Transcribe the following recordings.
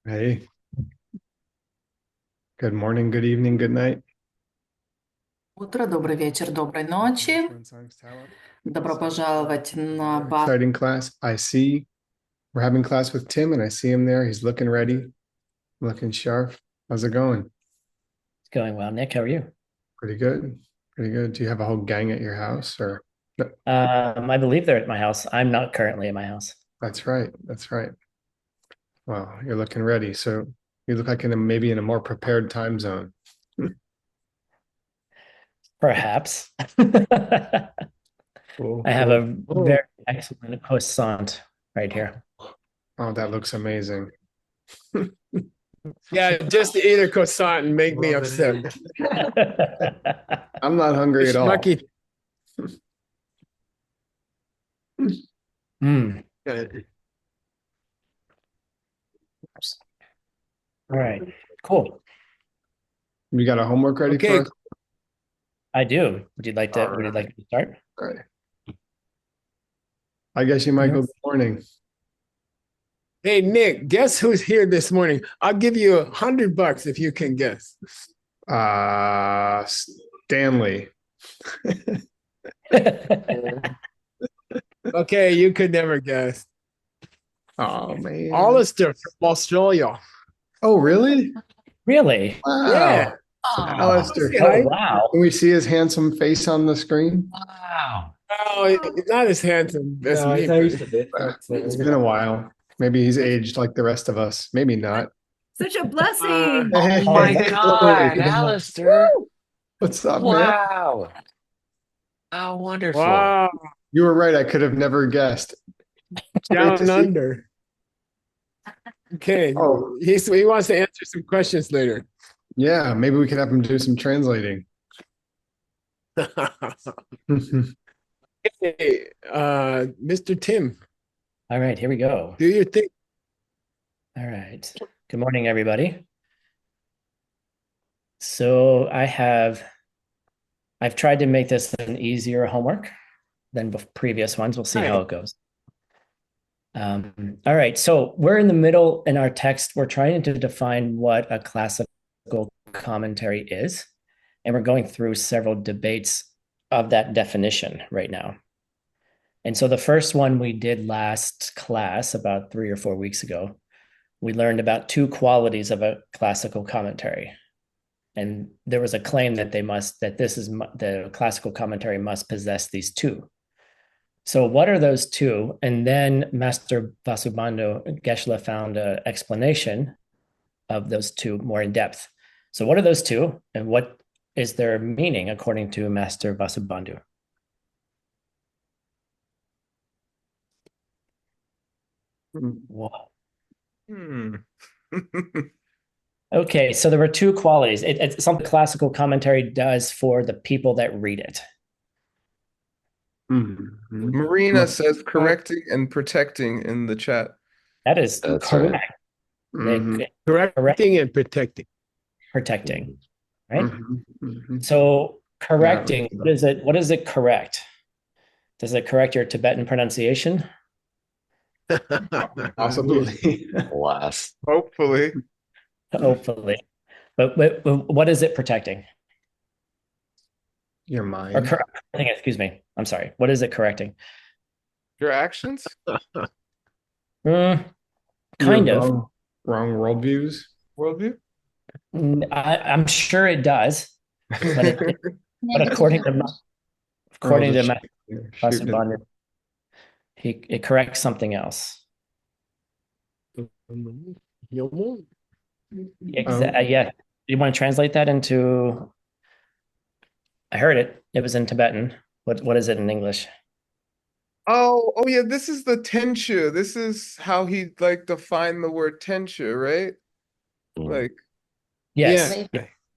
Hey, good morning, good evening, good night. Утро, добрый вечер, доброй ночи. Xuanzang's talent. Добро So, пожаловать на another базу. exciting class. I see we're having class with Tim, and I see him there. He's looking ready, looking sharp. How's it going? It's going well. Nick, how are you? Pretty good. Pretty good. Do you have a whole gang at your house, or no? I believe they're at my house. I'm not currently at my house. That's right. That's right. Well, you're looking ready. So you look like maybe in a more prepared time zone. Perhaps. I Cool, have cool. a very excellent croissant right here. Oh, that looks amazing. Yeah, just to eat a croissant and make me upset. I'm not hungry at all. Schmucky. Mm. All right. Cool. You got a homework ready Okay. for us? I do. Would you like to start? All right. I guess you might go. Good morning. Hey, Nick, guess who's here this morning? I'll give you $100 if you can guess. Stanley. Okay, you could never guess. Oh man. Alistair from Australia. Oh, really? Really? Wow. Yeah. Alistair. Oh, wow. Can we see his handsome face on the screen? Wow. Oh, he's not as handsome as me. It's been a while. Maybe he's aged like the rest of us. Maybe not. Such a blessing. Hey, Oh my hey, God, hey. Alistair. What's up, man? Wow. How wonderful. Wow. You were right. I could have never guessed. Great to Down see- under. Okay. Oh, He wants to answer some questions later. yeah. Maybe we can have him do some translating. Hey, Mr. Tim, All right, here we go. do your thing. All right. Good morning, everybody. So I've tried to make this an easier homework than previous ones. We'll see how it goes. All right. So we're in the middle in our text. We're trying to define what a classical commentary is, and we're going through several debates of that definition right now. And so the first one we did last class, about 3 or 4 weeks ago, we learned about two qualities of a classical commentary. And there was a claim that the classical commentary must possess these two. So what are those two? And then Master Vasubandhu Geshe found an explanation of those two more in depth. So what are those two, and what is their meaning according to Master Vasubandhu? Wow. Okay, so there were two qualities. It's something classical commentary does for the people that read it. Marina says correcting and protecting in the chat. That is That's correct. Mhm. Correcting and protecting. Protecting, right? Mhm. So correcting, what is it? What does it correct? Does it correct your Tibetan pronunciation? Possibly. Blast. Hopefully. Hopefully. But what is it protecting? Your Or mind. correcting, excuse me. I'm sorry. What is it correcting? Your actions? Kind Your of. wrong worldviews. Worldview? I'm sure it does, but according to Master Vasubandhu, it corrects something else. Yeah. You want to translate that into? I heard it. It was in Tibetan. What is it in English? Oh yeah, this is the tenshu. This is how he defined the word tenshu, right? Like, Yes.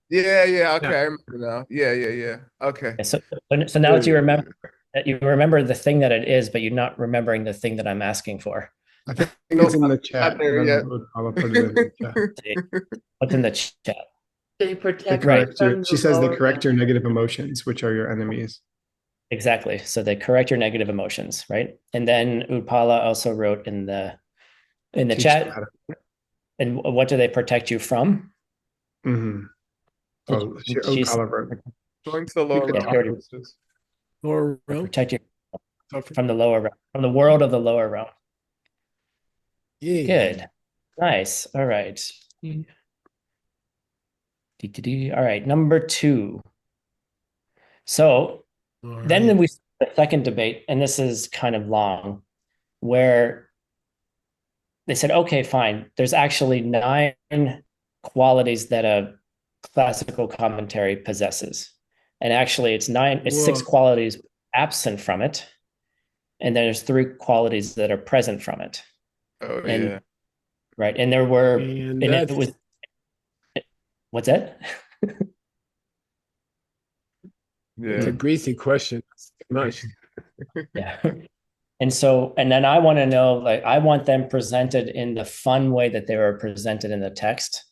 yeah, okay, I remember now. Yeah. Okay. So now that you remember the thing that it is, but you're not remembering the thing that I'm asking for. I think it's in the chat. there yet. I'll put it in the chat. What's in the chat? They protect She says they correct your negative emotions, which are your enemies. Exactly. So they correct your negative emotions, right? And then Utpala also wrote in the chat, And what do they protect you from? Mm-hmm. Oh, She's Oliver. Going to the lower Yeah, realm. already- It's just- Lower realm. protect you Suffer. from the lower realm, from the world of the lower realm. Yeah. Good. Nice. All right. All right. Number 2. So All then right. we the second debate, and this is kind of long, where they said, okay, fine. There's actually 9 qualities that a classical commentary possesses. And actually it's 6 Whoa. qualities absent from it. And there's 3 qualities that are present from it. Oh, And yeah. right. And there were And and that's it was what's that? it's a Yeah. greasy question. It's too much. Yeah. And so, and then I want to know, like, I want them presented in the fun way that they were presented in the text,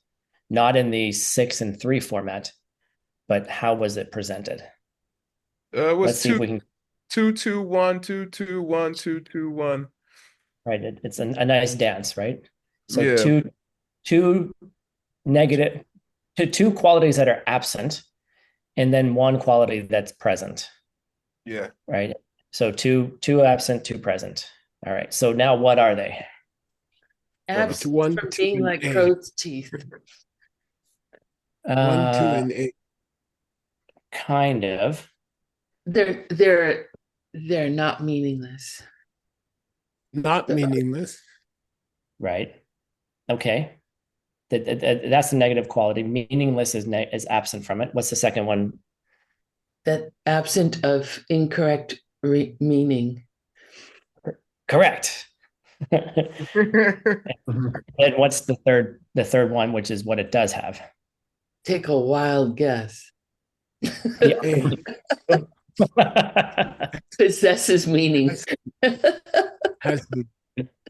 not in the 6 and 3 format, but how was it presented? It was Let's see if we can, 2-2-1, 2-2-1, 2-2-1. right? It's a nice dance, right? So Yeah. two negative, two qualities that are absent, and then 1 quality that's present, Yeah. right? So two absent, 2 present. All right. So now what are they? It's Absent 1, from 2, being and like 8. crow's teeth. 1, 2, and 8. Kind of. They're not meaningless. Not meaningless. Right. Okay. That's the negative quality. Meaningless is absent from it. What's the second one? That absent of incorrect meaning. Correct. Mm-hmm. And what's the third one, which is what it does have? Take a wild guess. Yeah. Possesses meaning. Has to.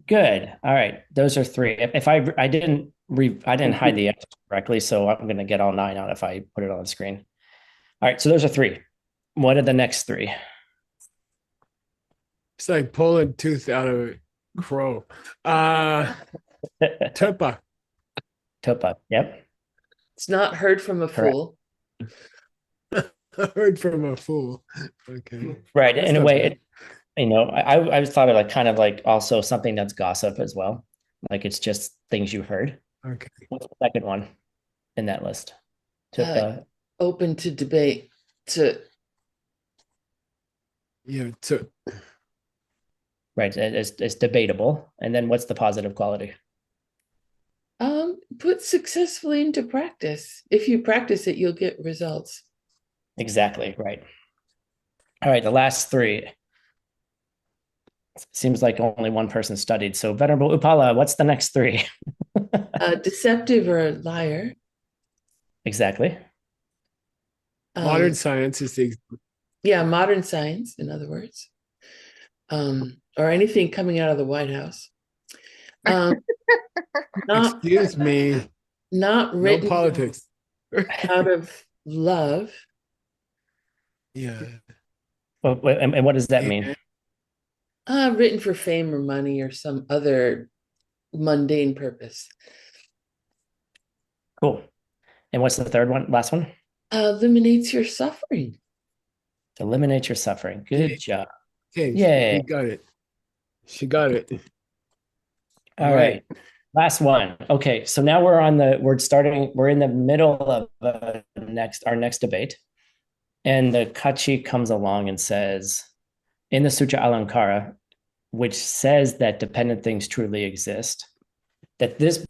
Good. All right. Those are 3. If I didn't hide the answer correctly, so I'm going to get all 9 out if I put it on the screen. All right. So those are 3. What are the next 3? It's like pulling tooth out of a crow. Tupa. Topa. Yep. It's not heard from a Correct. fool. Heard from a fool. Okay. Right. That's In a not way, bad. I thought of like kind of like also something that's gossip as well. Like it's just things you heard. Okay. What's the second one in that list? Open to debate. Yeah. Right. It's debatable. And then what's the positive quality? Put successfully into practice. If you practice it, you'll get results. Exactly. Right. All right. The last 3. Seems like only one person studied. So Venerable Upala, what's the next 3? Deceptive or a liar. Exactly. Modern science is the Yeah, modern science, in other words. Or anything coming out of the White House. Not excuse me. not No written politics. out of love. Yeah. And what does that mean? Written for fame or money or some other mundane purpose. Cool. And what's the third one? Last one? Eliminates your suffering. Eliminate your suffering. Good Yeah. job. Okay. Yay. She got it. She got it. All right. Last one. Okay. So now we're in the middle of our next debate. And the Kachi comes along and says, in the Sutra Alankara, which says that dependent things truly exist, that this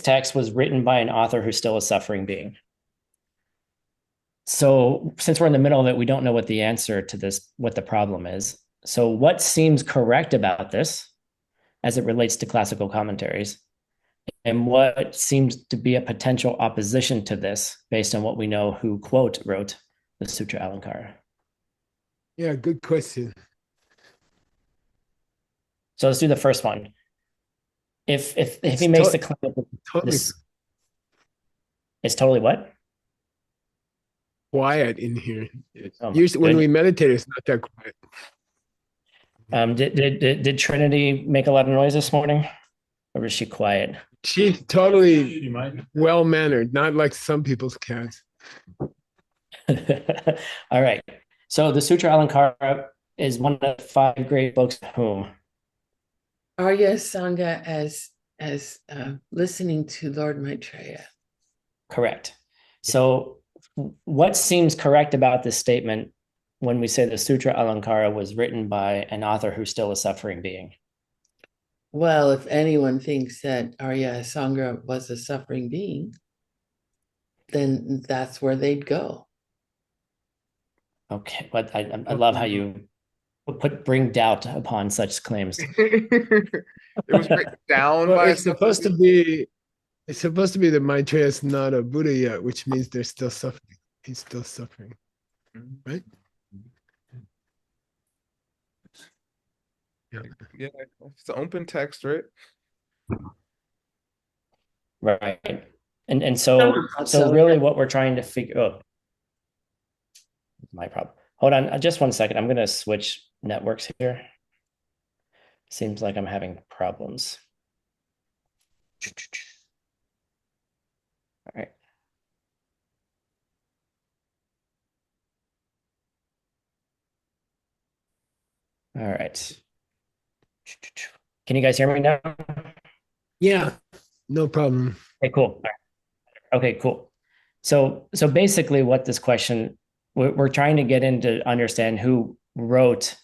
text was written by an author who's still a suffering being. So since we're in the middle of it, we don't know what the answer to this, what the problem is. So what seems correct about this as it relates to classical commentaries? And what seems to be a potential opposition to this based on what we know who, quote, wrote the Sutra Alankara? Yeah, good question. So let's do the first one. If It's he makes the claim that Totally this is totally what? quiet in here. Oh my Usually when goodness. we meditate, it's not that quiet. Did Trinity make a lot of noise this morning? Or is she quiet? She's totally well-mannered, not like some people's cats. All right. So the Sutra Alankara is one of the 5 great books of whom? Arya Sangha as listening to Lord Maitreya. Correct. So what seems correct about this statement when we say the Sutra Alankara was written by an author who's still a suffering being? Well, if anyone thinks that Arya Sangha was a suffering being, then that's where they'd go. Okay, but I love how you bring doubt upon such claims. It was written down Well, by it's supposed to be that Maitreya is not a Buddha yet, which means they're still suffering. He's still suffering, right? Yeah. Yeah, it's an open text, right? Right. And so really what we're trying to figure my problem. Hold on, just one second. I'm gonna switch networks here. Seems like I'm having problems. All right. All right. Can you guys hear me now? Yeah, no problem. Okay, cool. All right. Okay, cool. So basically what this question, we're trying to get into understand who wrote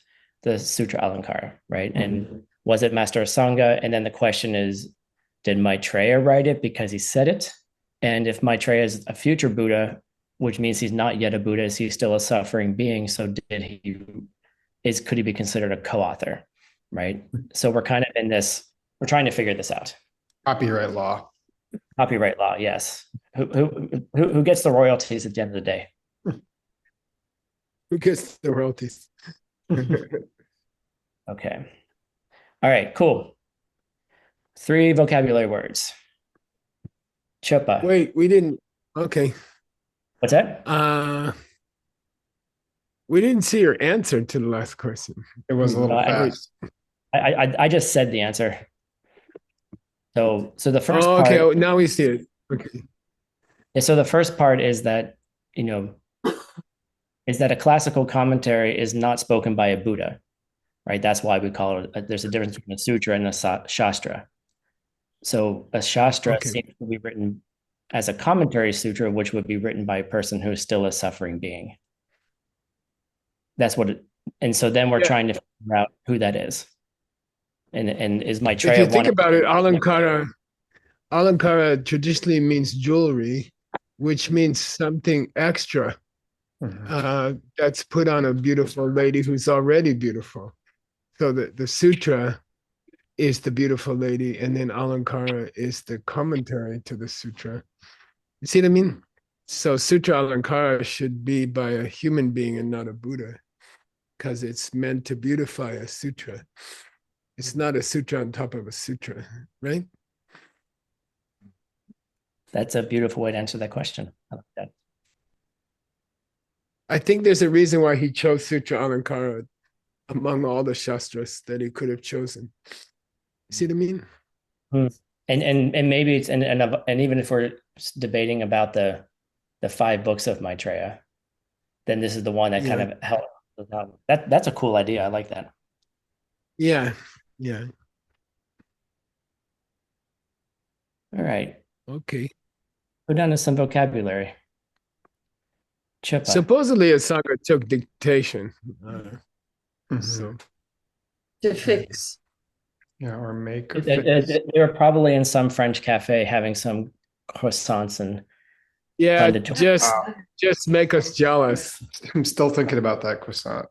the Sutra Alankara, right? And was it Master Sangha? And then the question is, did Maitreya write it because he said it? And if Maitreya is a future Buddha, which means he's not yet a Buddha, is he still a suffering being? So could he be considered a co-author, right? So we're kind of in this, we're trying to figure this out. Copyright law. Copyright law, yes. Who gets the royalties at the end of the day? Who gets the royalties? Okay. All right, cool. 3 vocabulary words. Chupa. Wait, we didn't. Okay. What's that? We didn't see your answer to the last question. It was a little fast. I just said the answer. So the first Oh, okay. part. Now we see it. Okay. Yeah, so the first part is that, is that a classical commentary is not spoken by a Buddha, right? That's why we call it, there's a difference between a sutra and a shastra. So a shastra Okay. seems to be written as a commentary sutra, which would be written by a person who is still a suffering being. That's what it, and so then we're trying to figure out who that is. And is Maitreya If you think one about it, Alankara traditionally means jewelry, which means something extra that's put on a beautiful lady who's already beautiful. So the sutra is the beautiful lady, and then Alankara is the commentary to the sutra. You see what I mean? So Sutra Alankara should be by a human being and not a Buddha, because it's meant to beautify a sutra. It's not a sutra on top of a sutra, right? That's a beautiful way to answer that question. I like that. I think there's a reason why he chose Sutra Alankara among all the shastras that he could have chosen. See what I mean? And maybe it's and even if we're debating about the 5 books of Maitreya, then this is the one that kind of helps. That's a cool idea. I like that. Yeah, yeah. All right. Okay. Go down to some vocabulary. Chupa. Supposedly, Asanga took dictation. So To fix. Yeah, or make or They fix. they were probably in some French cafe having some croissants and yeah, fun to talk. just make us jealous. I'm still thinking about that croissant.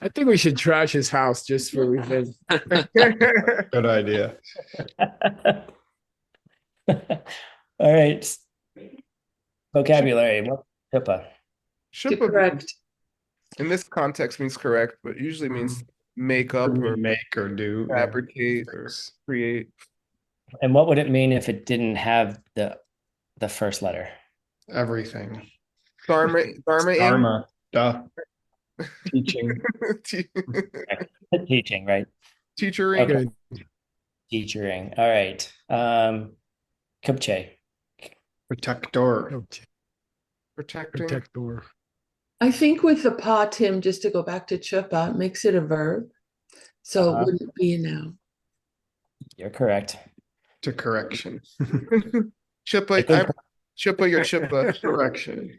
I think we should trash his house just for revenge. Good idea. All right. Vocabulary. What's chupa? Should correct. in this context means correct, but usually means make up or Make or do. fabricate or create. And what would it mean if it didn't have the first letter? Everything. Dharma. Duh. Teaching. Teaching, right? Teachering. Okay. Teachering. All right. Kupche. Protector. Okay, Protecting. protector. I think with the pa, Tim, just to go back to chupa, it makes it a verb. So Uh-huh. it wouldn't be a noun. You're correct. To correction. Chippa, I think Chippa, your Chippa. Correction.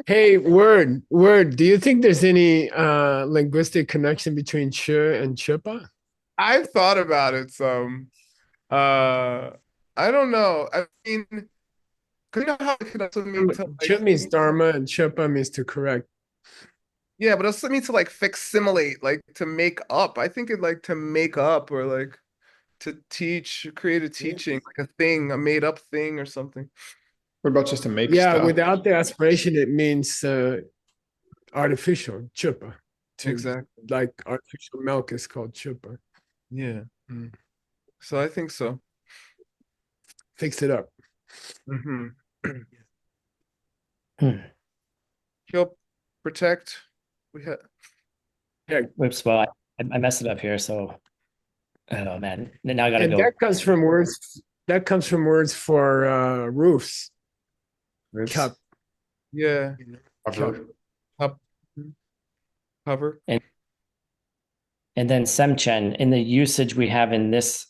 Hey, word. Do you think there's any linguistic connection between ch and chupa? I've thought about it some. I don't know. I mean, 'cause you know how it could also mean to Ch like, means dharma and chupa means to correct. yeah, but it also means to like facsimilate, like to make up. I think it like to make up or like to teach, create a teaching, like a thing, a made up thing or something. What about just to make Yeah, stuff? without the aspiration, it means artificial chupa. Exactly. Like artificial milk is called chupa. Yeah. Mm. So I think so. Fix it up. Mm-hmm. Hmm. He'll protect. We had Whoops. Well, I messed it up here. So, oh man, now I gotta And go. that comes from words. That comes from words for roofs. Roofs. Cup. yeah. Cover. Up cover. And then semchen in the usage we have in this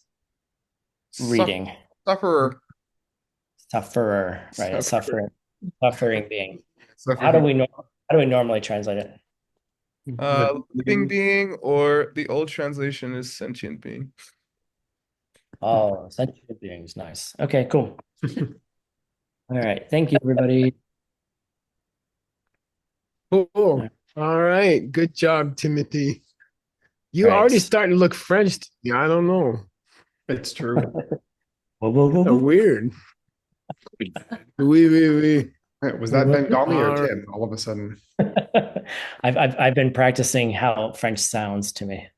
reading. Sufferer. Sufferer, right? A suffering being. Sufferer. How do we normally translate it? Living being, or the old translation is sentient being. Oh, sentient beings. Nice. Okay, cool. All right. Thank you, everybody. Cool. All right. Good job, Timothy. You Right. already starting to look French to me. I don't know. It's true. Whoa, whoa, whoa, So whoa. weird. Oui. Was that Bengali or Alright. Tim all of a sudden? I've been practicing how French sounds to me.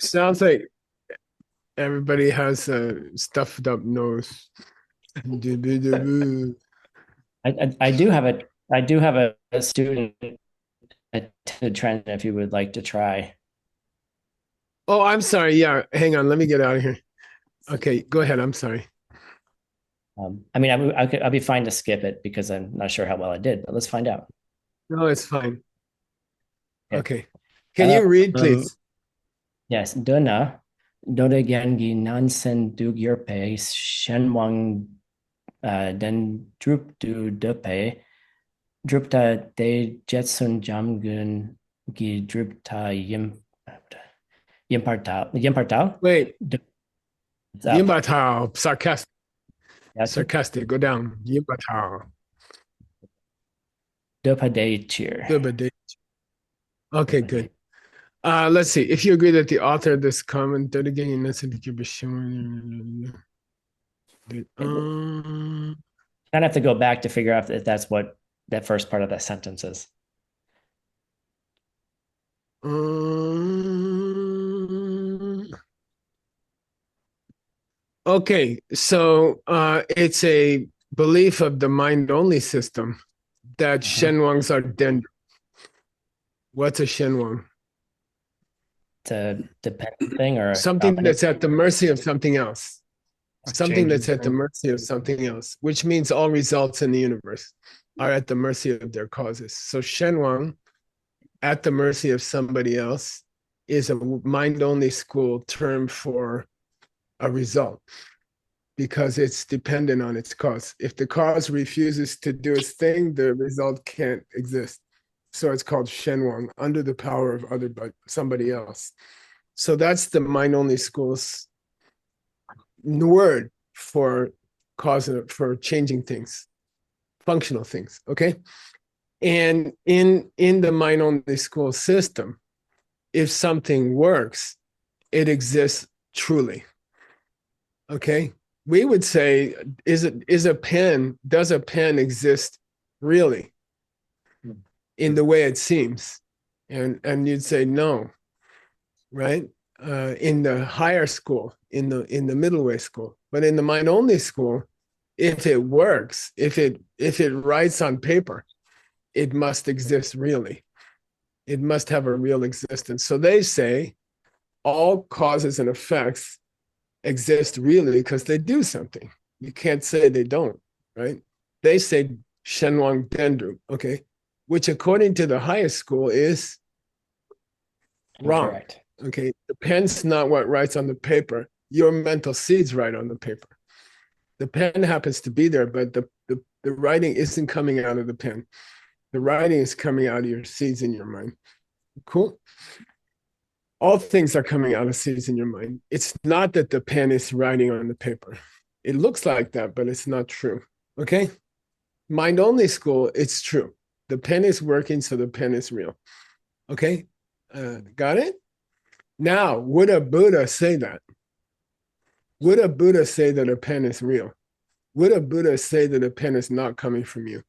Sounds like everybody has a stuffed up nose. I do have a student attended trend if you would like to try. Oh, I'm sorry. Yeah, hang on. Let me get out of here. Okay, go ahead. I'm sorry. I mean, I'll be fine to skip it because I'm not sure how well I did, but let's find out. No, it's fine. Yeah. Okay. Can you read, please? Yes. Dona Dodegengi Nansen Dugyurpe Shenwang Den Drup Dupe Drupta De Jetsun Jamgun Gi Drupta Yimpartao. Wait. It's up. Yimbatao. Sarcastic. That's it. Sarcastic. Go down. Yimbatao. Dopa De Cheer. Okay, good. Let's see. If you agree that the author of this comment, Kind of have to go back to figure out if that's what that first part of that sentence is. Okay, so it's a belief of the mind-only system that Shenwangs are dendritic. What's a Shenwang? It's a dependent thing or Something dominant? that's at the mercy of something else. A Something that's changing at the thing. mercy of something else, which means all results in the universe are at the mercy of their causes. So Shenwang, at the mercy of somebody else, is a mind-only school term for a result because it's dependent on its cause. If the cause refuses to do its thing, the result can't exist. So it's called Shenwang, under the power of somebody else. So that's the mind-only school's word for for changing things, functional things. Okay, and in the mind-only school system, if something works, it exists truly. Okay, we would say, does a pen exist really in the way it seems? And you'd say no, right? In the higher school, in the middle way school, but in the mind only school, if it works, if it writes on paper, it must exist really. It must have a real existence. So they say all causes and effects exist really because they do something. You can't say they don't, right? They say Shenwang Dendru, okay, which according to the highest school is wrong. Correct. Okay, the pen's not what writes on the paper. Your mental seeds write on the paper. The pen happens to be there, but the writing isn't coming out of the pen. The writing is coming out of your seeds in your mind. Cool. All things are coming out of seeds in your mind. It's not that the pen is writing on the paper. It looks like that, but it's not true. Okay? Mind only school, it's true. The pen is working, so the pen is real. Okay? Got it? Now, would a Buddha say that? Would a Buddha say that a pen is real? Would a Buddha say that a pen is not coming from you?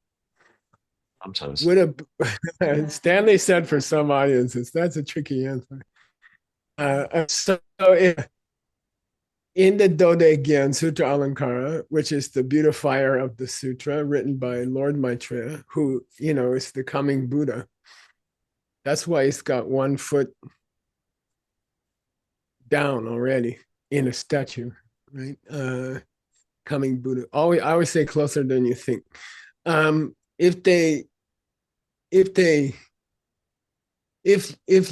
Sometimes. Would a Stanley said for some audiences, that's a tricky answer. In the Dodegyan Sutra Alankara, which is the beautifier of the sutra written by Lord Maitreya, who, is the coming Buddha. That's why he's got 1 foot down already in a statue, right? Coming Buddha. I always say closer than you think. If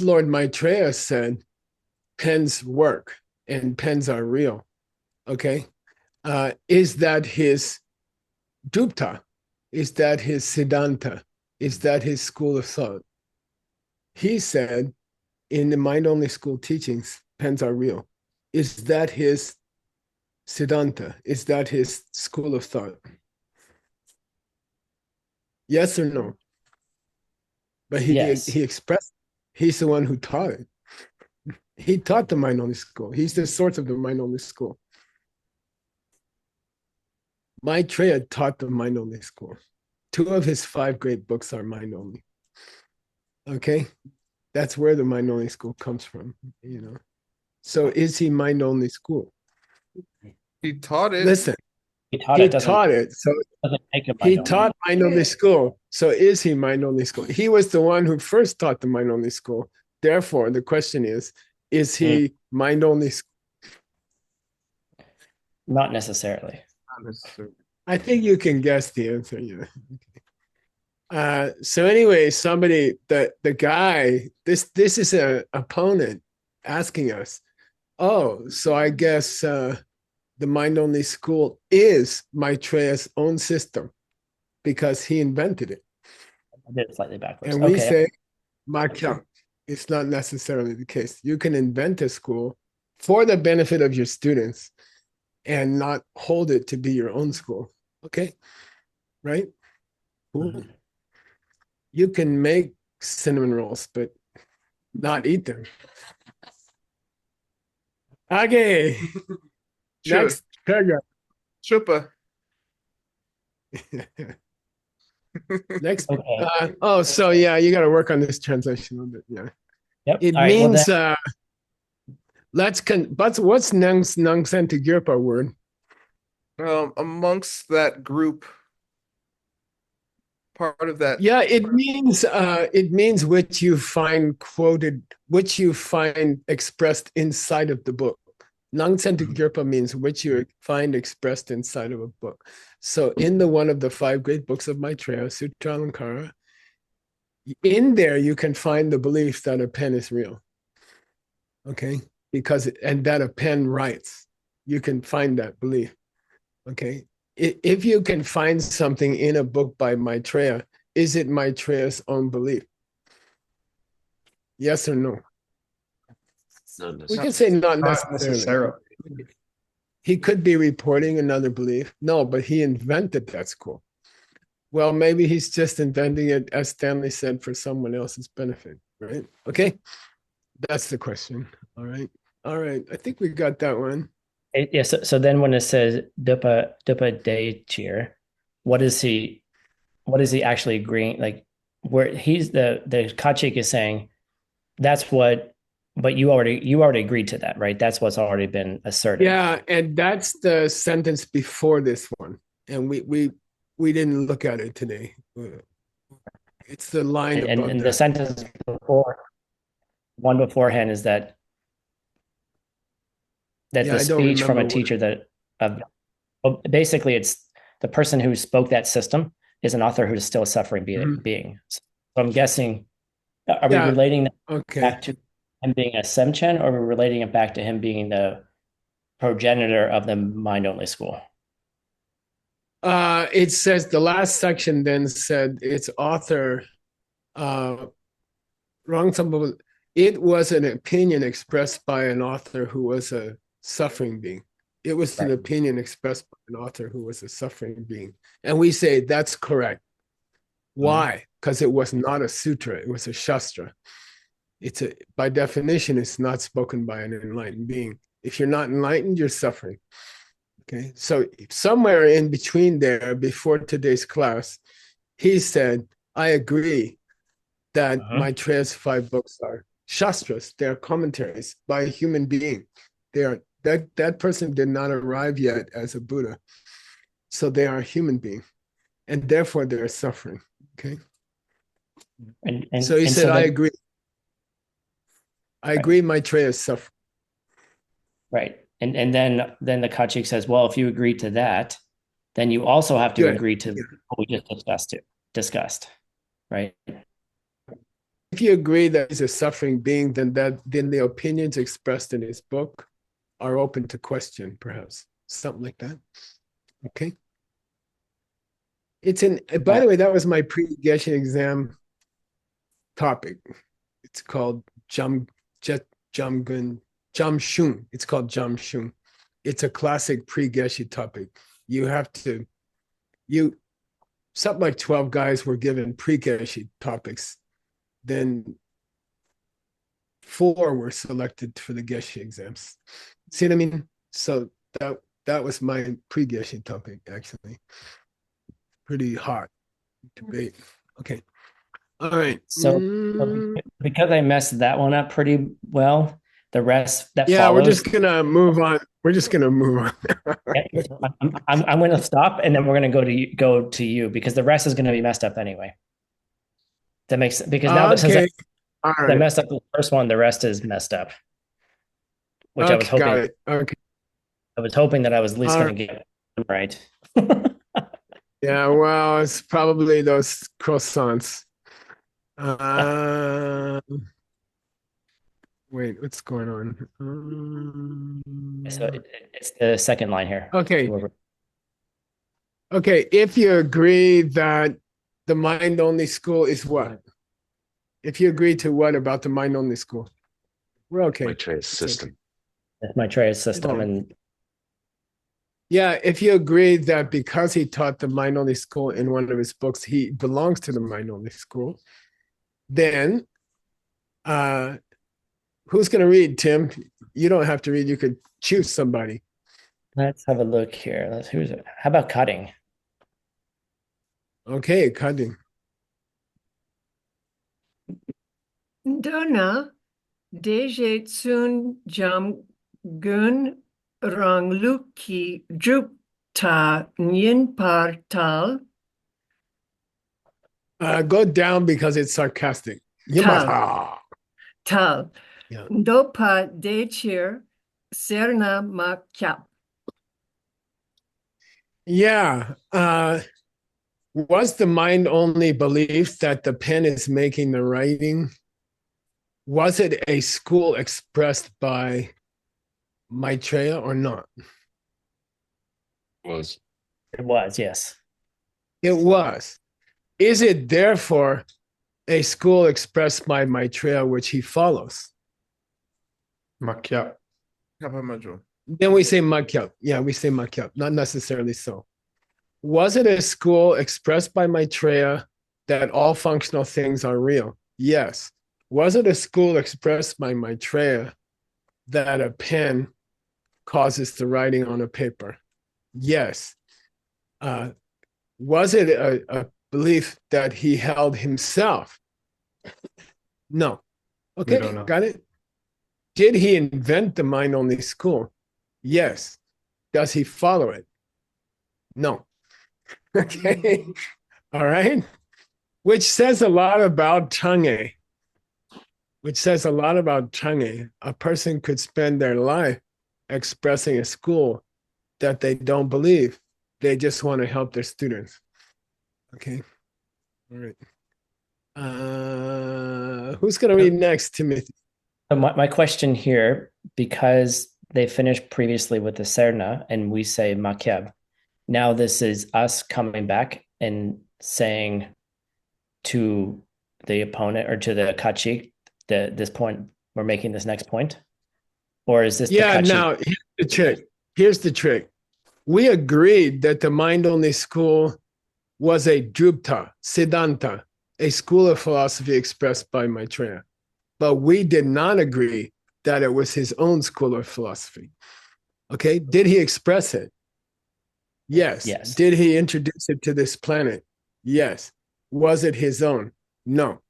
Lord Maitreya said pens work and pens are real, okay, is that his dupta? Is that his siddhanta? Is that his school of thought? He said in the mind only school teachings, pens are real. Is that his siddhanta? Is that his school of thought? Yes or no? But Yes. he expressed, he's the one who taught it. He taught the mind only school. He's the source of the mind only school. Maitreya taught the mind only school. 2 of his 5 great books are mind only. Okay? That's where the mind only school comes from, So is he mind only school? He taught it. Listen, He taught he it. taught it. So Doesn't make it he mind only. taught mind only school. So is he mind only school? He was the one who first taught the mind only school. Therefore, the question is he mind only school? Not necessarily. I think you can guess the answer. So anyway, the guy, this is an opponent asking us, oh, so I guess the mind only school is Maitreya's own system because he invented it. I did it slightly backwards. And we Okay. say, Makya, it's not necessarily the case. You can invent a school for the benefit of your students and not hold it to be your own school. Okay? Right? Cool. Mhm. You can make cinnamon rolls, but not eat them. Okay. Sure. Next paragraph. Chupa. Next. Okay. So yeah, you got to work on this translation a little bit. Yeah. Yep. It All right, well, means then- but what's Nang Santagirpa word? Amongst that group, part of that. Yeah, it means which you find quoted, which you find expressed inside of the book. Nang Santagirpa means which you find expressed inside of a book. So in the one of the 5 great books of Maitreya, Sutra Alankara, in there you can find the belief that a pen is real. Okay? And that a pen writes. You can find that belief. Okay? If you can find something in a book by Maitreya, is it Maitreya's own belief? Yes or no? We can say not necessarily. He could be reporting another belief. No, but he invented that school. Well, maybe he's just inventing it, as Stanley said, for someone else's benefit, right? Okay, that's the question. All right. I think we got that one. Yeah. So then when it says Dupa Day Cheer, what is he actually agreeing? Like where he's the Kachik is saying that's what, but you already agreed to that, right? That's what's already been asserted. Yeah, and that's the sentence before this one. And we didn't look at it today. It's the line above and that. the sentence one beforehand is that Yeah, the I don't speech from a remember what- teacher that well, basically it's the person who spoke that system is an author who is still a suffering Mhm. being. So I'm guessing, are we Yeah, relating that okay. back to him being a Semchen, or are we relating it back to him being the progenitor of the mind-only school? It says the last section then said its author, wrong some. It was an opinion expressed by an author who was a suffering being. It was an Right. opinion expressed by an author who was a suffering being, and we say that's correct. Why? Because it was not a sutra; it was a shastra. It's a by definition, it's not spoken by an enlightened being. If you're not enlightened, you're suffering. Okay, so somewhere in between there, before today's class, he said, "I agree that Maitreya's 5 books are shastras; they're commentaries by a human being. They are that person did not arrive yet as a Buddha, so they are a human being, and therefore they're suffering." Okay, so he said, "I agree. I agree. Maitreya is suffering." Right. And then the Kachik says, well, if you agree to that, then you also have to Good. agree to what we just discussed, right? If you agree that he's a suffering being, then the opinions expressed in his book are open to question, perhaps something like that. Okay. It's an. By the way, that was my pre-Geshe exam topic. It's called Jamgun Jamshun. It's called Jamshun. It's a classic pre-Geshe topic. Something like 12 guys were given pre-Geshe topics. Then 4 were selected for the Geshe exams. See what I mean? So that was my pre-Geshe topic, actually. Pretty hot debate. Okay. All right. So because I messed that one up pretty well, the rest that Yeah, we're follows. just gonna move on. We're just gonna move on. I'm going to stop, and then we're going to go to you because the rest is going to be messed up anyway. That makes because now that Okay. since All I right. messed up the first one, the rest is messed up. Which I was Okay, got hoping. it. Okay. I was hoping that I was at least All going to get it right. Yeah, well, it's probably those croissants. Wait, what's going on? So it's the second line here. Okay. Okay, if you agree that the mind-only school is what? If you agree to what about the mind-only school? We're okay. Maitreya's It's okay. system. That's Maitreya's system, Oh. and Yeah, if you agree that because he taught the mind-only school in one of his books, he belongs to the mind-only school, then who's going to read, Tim? You don't have to read. You could choose somebody. let's have a look here. Who's it? How about cutting? Okay, cutting. Dona Deje Tsun Jam Gun Rang Luki Jupta Nyin Par Tal Go down because it's sarcastic. You must. Tal Yeah. Dopa Dechir Serna Ma Kyap. Yeah. Was the mind only belief that the pen is making the writing? Was it a school expressed by Maitreya or not? Was It was, yes. It was. Is it therefore a school expressed by Maitreya which he follows? Makya. Kapamajo. Then we say Makyap. Yeah, we say Makyap. Not necessarily so. Was it a school expressed by Maitreya that all functional things are real? Yes. Was it a school expressed by Maitreya that a pen causes the writing on a paper? Yes. Was it a belief that he held himself? No. Okay, don't know. got it? Did he invent the mind-only school? Yes. Does he follow it? No. Okay. All right. Which says a lot about Chang'e. which says a lot about Chang'e. A person could spend their life expressing a school that they don't believe. They just want to help their students. Okay. All right. Who's going to read next, Timothy? So my question here, because they finished previously with the Serna and we say Makyab, now this is us coming back and saying to the opponent or to the Kachi, this point, we're making this next point? Or is this Yeah, the Kachi? now here's the trick. Here's the trick. We agreed that the mind-only school was a Drupta, Siddhanta, a school of philosophy expressed by Maitreya. But we did not agree that it was his own school of philosophy. Okay, did he express it? Yes. Yes. Did he introduce it to this planet? Yes. Was it his own? No.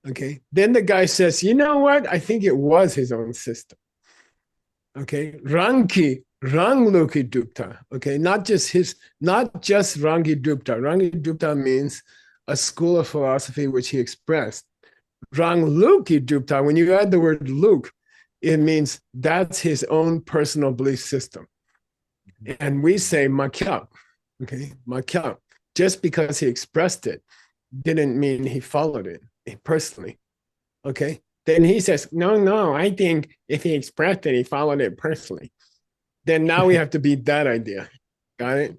Okay, then the guy says, you know what? I think it was his own system. Okay, Rangi Dupta. Okay, not just Rangi Dupta. Rangi Dupta means a school of philosophy which he expressed. Rangluki Dupta, when you add the word Luke, it means that's his own personal belief system. And we say Makyap. Okay, Makyap. Just because he expressed it didn't mean he followed it personally. Okay. Then he says, no, I think if he expressed it, he followed it personally. Then now we have to beat that idea. Got it?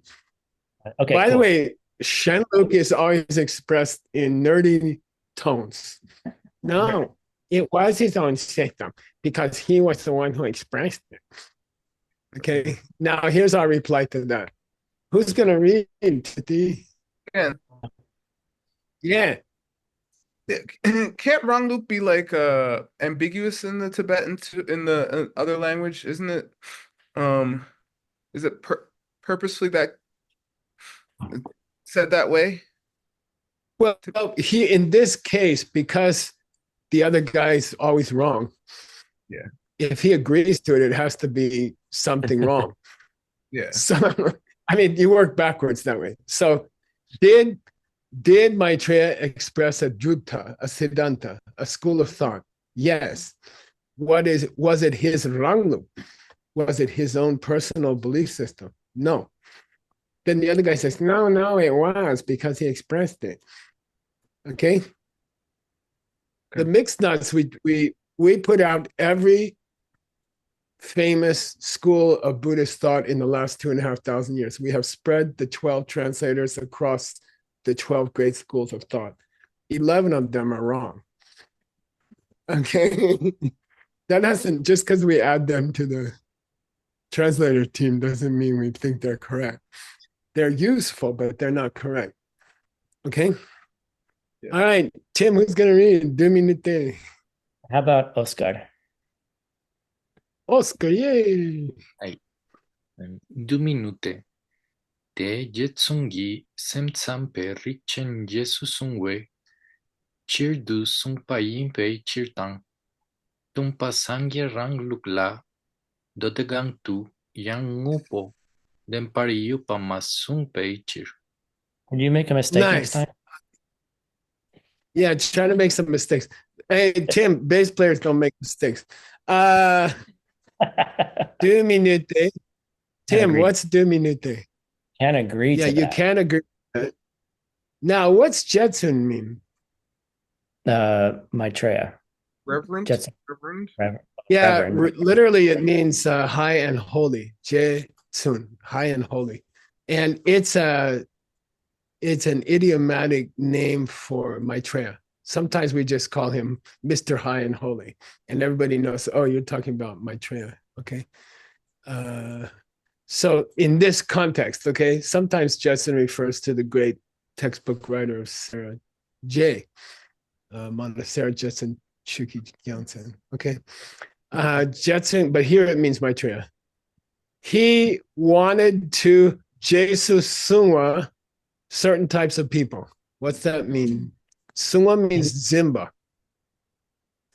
Okay. By the cool. way, Shenluk is always expressed in nerdy tones. No, it was his own system because he was the one who expressed it. Okay. Now here's our reply to that. Who's gonna read, Titi? Again, Yeah. can't Rangluk be like ambiguous in the Tibetan in the other language? Isn't it? Is it purposely that said that way? Well, he in this case, because the other guy's always wrong. Yeah. If he agrees to it, it has to be something wrong. Yeah. So, I mean, you work backwards that way. So, did Maitreya express a Drupta, a Siddhanta, a school of thought? Yes. Was it his Ranglu? Was it his own personal belief system? No. Then the other guy says, no, it was because he expressed it. Okay. The mixed nuts, we put out every famous school of Buddhist thought in the last 2,500 years. We have spread the 12 translators across the 12 great schools of thought. 11 of them are wrong. Okay. That doesn't, just because we add them to the translator team doesn't mean we think they're correct. They're useful, but they're not correct. Okay. Yeah. All right, Tim, who's gonna read? 2 minutes. How about Oscar? Oscar, yay. 2 minute. Te jetsungi semtsampe richen jesu sungwe. Chirdu sung payin pei chirtang. Tumpa sangye rang lukla. Dotegang tu yang ngupo. Den pariyu pa masung pei chir. Can you make a mistake next Nice. time? Yeah, trying to make some mistakes. Hey, Tim, bass players don't make mistakes. 2 minutes. Tim, agree. what's 2 minutes? Can't agree Yeah, to you that. can agree with that. Now, what's Jetson mean? Maitreya. Reverend. Jetson. Reverend. Yeah, Reverend. literally it means high and holy. Jetsun, high and holy. And it's an idiomatic name for Maitreya. Sometimes we just call him Mr. High and Holy, and everybody knows, oh, you're talking about Maitreya, okay? So in this context, okay, sometimes Jetson refers to the great textbook writer of Sarah J. Sarah Jetson Chuki Gyaltsen, okay? Jetson, but here it means Maitreya. He wanted to Jesus Sungwa certain types of people. What's that mean? Sungwa means Zimba.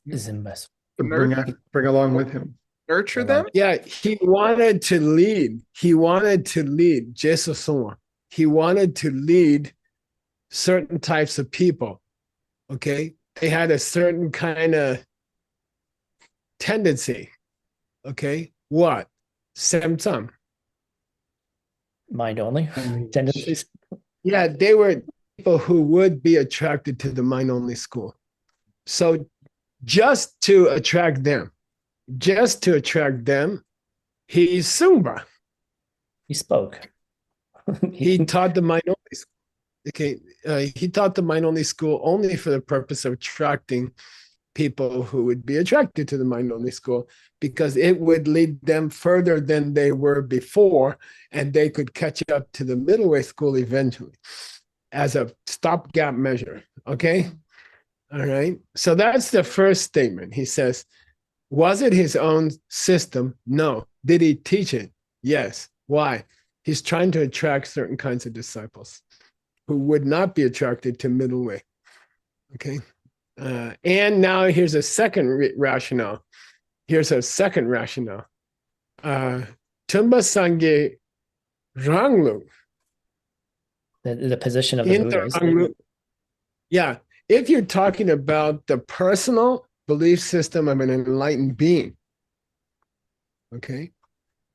Zimbas. To bring along with him. Nurture them. Yeah, he wanted to lead. He wanted to lead Jesus Sungwa. He wanted to lead certain types of people. Okay, they had a certain kind of tendency. Okay, what? Semtsam. Mind only tendencies. Yeah, they were people who would be attracted to the mind only school. So just to attract them, he Sumba. He spoke. He taught the mind only school. Okay, he taught the mind only school only for the purpose of attracting people who would be attracted to the mind only school, because it would lead them further than they were before, and they could catch up to the middle way school eventually as a stopgap measure. Okay. All right. So that's the first statement. He says, was it his own system? No. Did he teach it? Yes. Why? He's trying to attract certain kinds of disciples who would not be attracted to middle way. Okay. And now here's a second rationale. Tumba Sangye Ranglu. The position of the Buddha. Yeah. If you're talking about the personal belief system of an enlightened being, okay,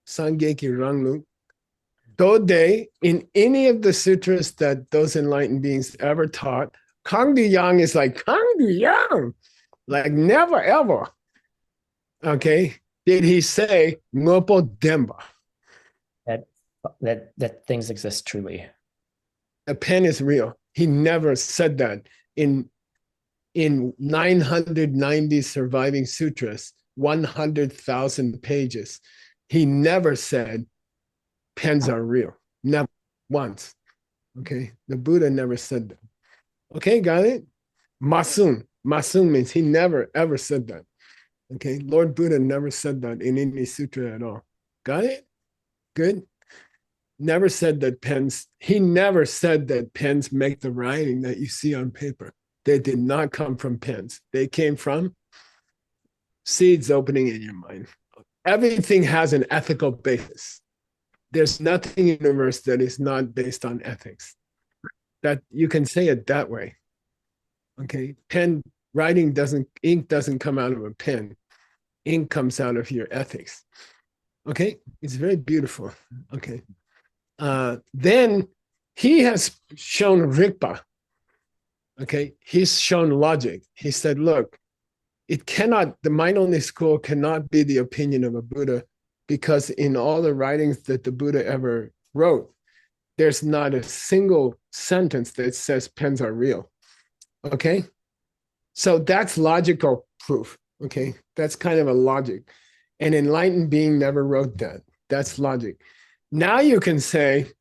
Sangye ki Ranglu, Dode, in any of the sutras that those enlightened beings ever taught, Kang Du Yang is like Kang Du Yang, like never ever. Okay, did he say Ngopo Demba? That things exist truly. A pen is real. He never said that in 990 surviving sutras, 100,000 pages. He never said pens are real. Never once. Okay, the Buddha never said that. Okay, got it? Masun. Masun means he never ever said that. Okay, Lord Buddha never said that in any sutra at all. Got it? Good. Never said that pens, he never said that pens make the writing that you see on paper. They did not come from pens. They came from seeds opening in your mind. Everything has an ethical basis. There's nothing in the universe that is not based on ethics. That you can say it that way. Okay, pen writing ink doesn't come out of a pen. Ink comes out of your ethics. Okay, it's very beautiful. Okay, then he has shown Rigpa. Okay, he's shown logic. He said, look, the mind only school cannot be the opinion of a Buddha, because in all the writings that the Buddha ever wrote, there's not a single sentence that says pens are real. Okay, so that's logical proof. Okay, that's kind of a logic. An enlightened being never wrote that. That's logic. Now you can say,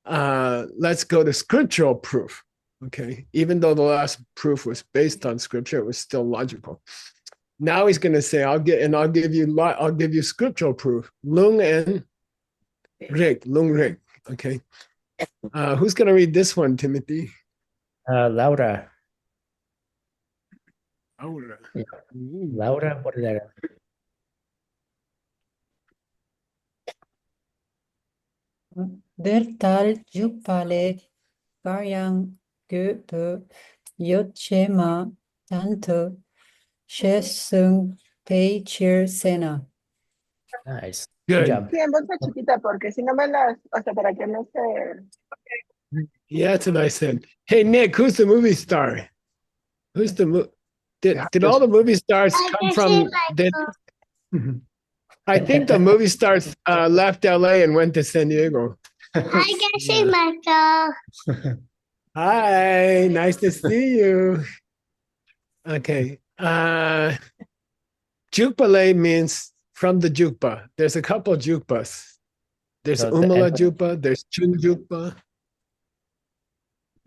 let's go to scriptural proof. Okay, even though the last proof was based on scripture, it was still logical. Now he's going to say, I'll give you scriptural proof. Lung and Lung Rik. Okay, who's going to read this one, Timothy? Laura. Laura. Yeah. Laura, what is that? Bertal Jupale Garyang Goepe Yochema Tanto Shesung Pei Chir Sena. Nice. Good. Good job. Sí, en voz chiquita, porque si no me las, o sea, para que no se... Yeah, that's what I said. Hey, Nick, who's the movie star? Who's the did all the movie stars come from? I think the movie stars left LA and went to San Diego. Hi, Geshe Michael. Hi, nice to see you. Okay. Jukpale means from the jukpa. There's a couple of jukpas. There's So Umala jukpa, there's Chung jukpa.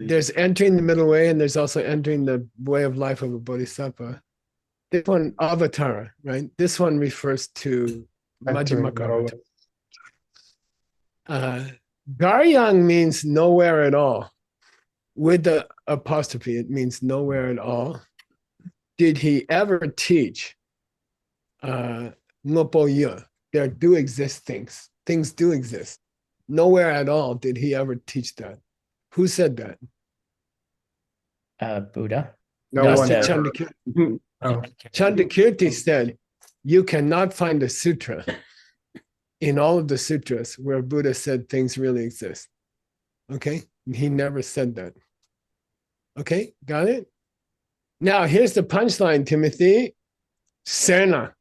There's entering the middle way, and there's also entering the way of life of a bodhisattva. This one, avatara, right? This one refers to Majjhima. Garyang means nowhere at all. With the apostrophe, it means nowhere at all. Did he ever teach Ngopo Yu? There do exist things. Things do exist. Nowhere at all did he ever teach that. Who said that? Buddha. No No, one. to- Chandakirti. Oh, Chandakirti said, you cannot find a sutra in all of the sutras where Buddha said things really exist. Okay? He never said that. Okay? Got it? Now, here's the punchline, Timothy. Serna.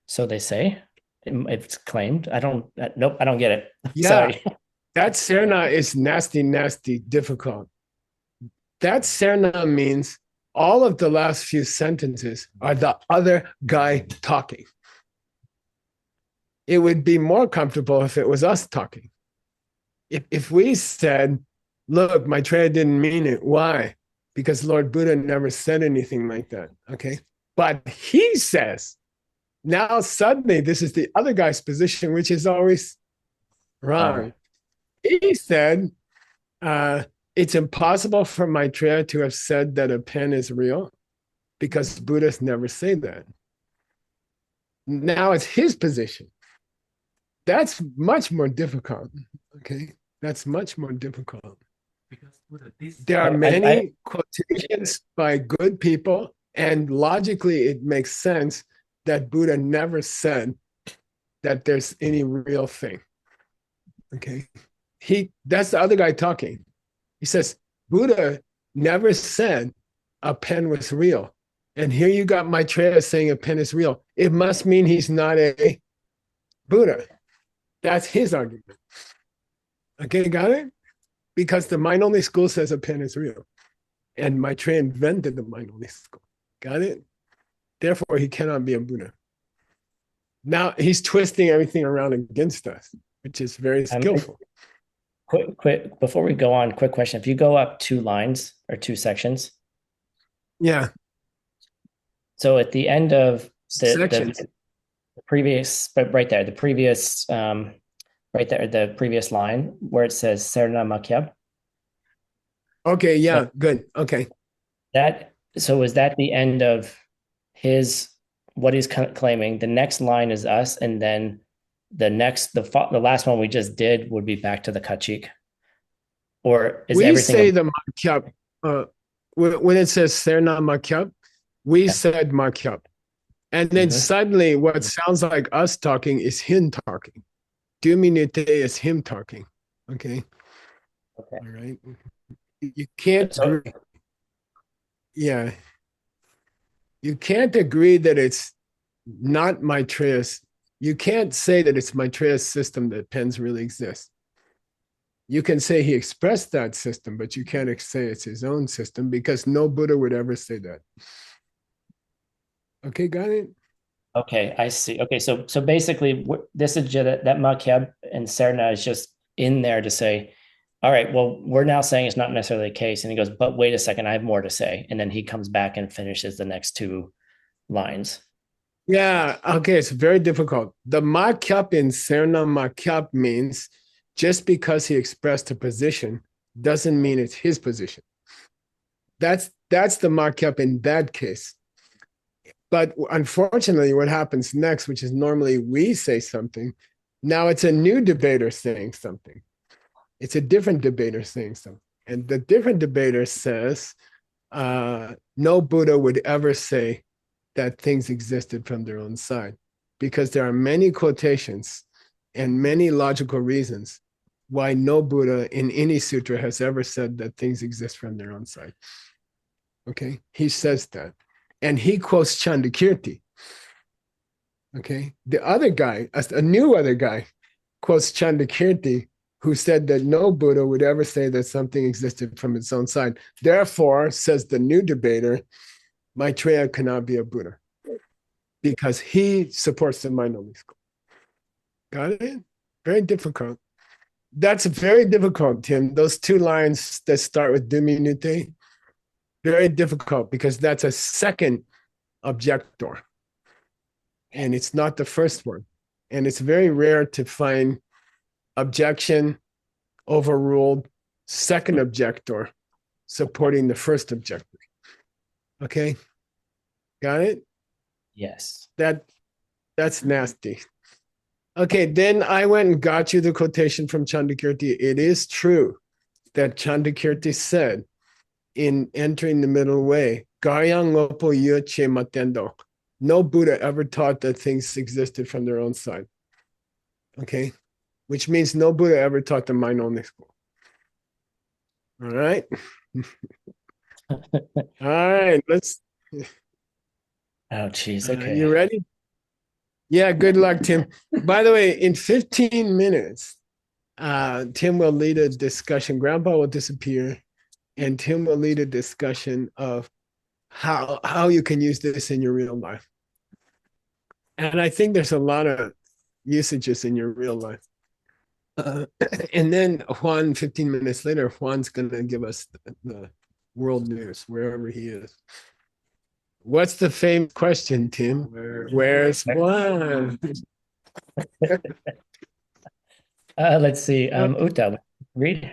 So they say. It's claimed. Nope, I don't get it. Yeah. Sorry. That Serna is nasty, nasty, difficult. That Serna means all of the last few sentences are the other guy talking. It would be more comfortable if it was us talking. If we said, look, Maitreya didn't mean it. Why? Because Lord Buddha never said anything like that. Okay. But he says, now suddenly this is the other guy's position, which is always wrong. He said, it's impossible for Maitreya to have said that a pen is real because Buddhists never say that. Now it's his position. That's much more difficult. Okay. That's much more difficult. There are many quotations by good people, and logically it makes sense that Buddha never said that there's any real thing. Okay. That's the other guy talking. He says, Buddha never said a pen was real. And here you got Maitreya saying a pen is real. It must mean he's not a Buddha. That's his argument. Okay, got it? Because the mind-only school says a pen is real. And Maitreya invented the mind-only school. Got it? Therefore, he cannot be a Buddha. Now he's twisting everything around against us, which is very skillful. Quick, before we go on, quick question. If you go up 2 lines or 2 sections. Yeah. So at the end of Sections. the previous, but right there, the previous, right there, the previous line where it says Serna Makyab. Okay, yeah, good. Okay. So is that the end of what he's claiming? The next line is us, and then the last one we just did would be back to the Kachik? Or is we everything? say the Makyab, when it says Serna Makyab, we said Makyab. And then suddenly what sounds like us talking is him talking. Duminute is him talking. Okay. Okay. All right. You can't agree. Yeah. You can't agree that it's not Maitreya's. You can't say that it's Maitreya's system that pens really exist. You can say he expressed that system, but you can't say it's his own system because no Buddha would ever say that. Okay, got it? Okay, I see. Okay, so basically this is that Makyab and Serna is just in there to say, all right, well, we're now saying it's not necessarily the case. And he goes, but wait a second, I have more to say. And then he comes back and finishes the next 2 lines. Yeah, okay, it's very difficult. The Makyab in Serna Makyab means just because he expressed a position doesn't mean it's his position. That's the Makyab in that case. But unfortunately, what happens next, which is normally we say something, now it's a new debater saying something. It's a different debater saying something. And the different debater says, no Buddha would ever say that things existed from their own side, because there are many quotations and many logical reasons why no Buddha in any sutra has ever said that things exist from their own side. Okay, he says that. And he quotes Chandakirti. Okay, the other guy, a new other guy, quotes Chandakirti, who said that no Buddha would ever say that something existed from its own side. Therefore, says the new debater, Maitreya cannot be a Buddha because he supports the mind-only school. Got it? Very difficult. That's very difficult, Tim. Those 2 lines that start with diminute, very difficult because that's a second objector. And it's not the first one. And it's very rare to find objection overruled second objector supporting the first objector. Okay? Got it? Yes. That's nasty. Okay, then I went and got you the quotation from Chandakirti. It is true that Chandakirti said in entering the middle way, Garyang Lopo Yuche Matendo. No Buddha ever taught that things existed from their own side. Okay, which means no Buddha ever taught the mind only school. All right. All right, let's. Oh, geez. Okay. You ready? Yeah, good luck, Tim. By the way, in 15 minutes, Tim will lead a discussion. Grandpa will disappear, and Tim will lead a discussion of how you can use this in your real life. And I think there's a lot of usages in your real life. And then Juan, 15 minutes later, Juan's going to give us the world news wherever he is. What's the famous question, Tim? Where's Juan? Let's see. Uta, read.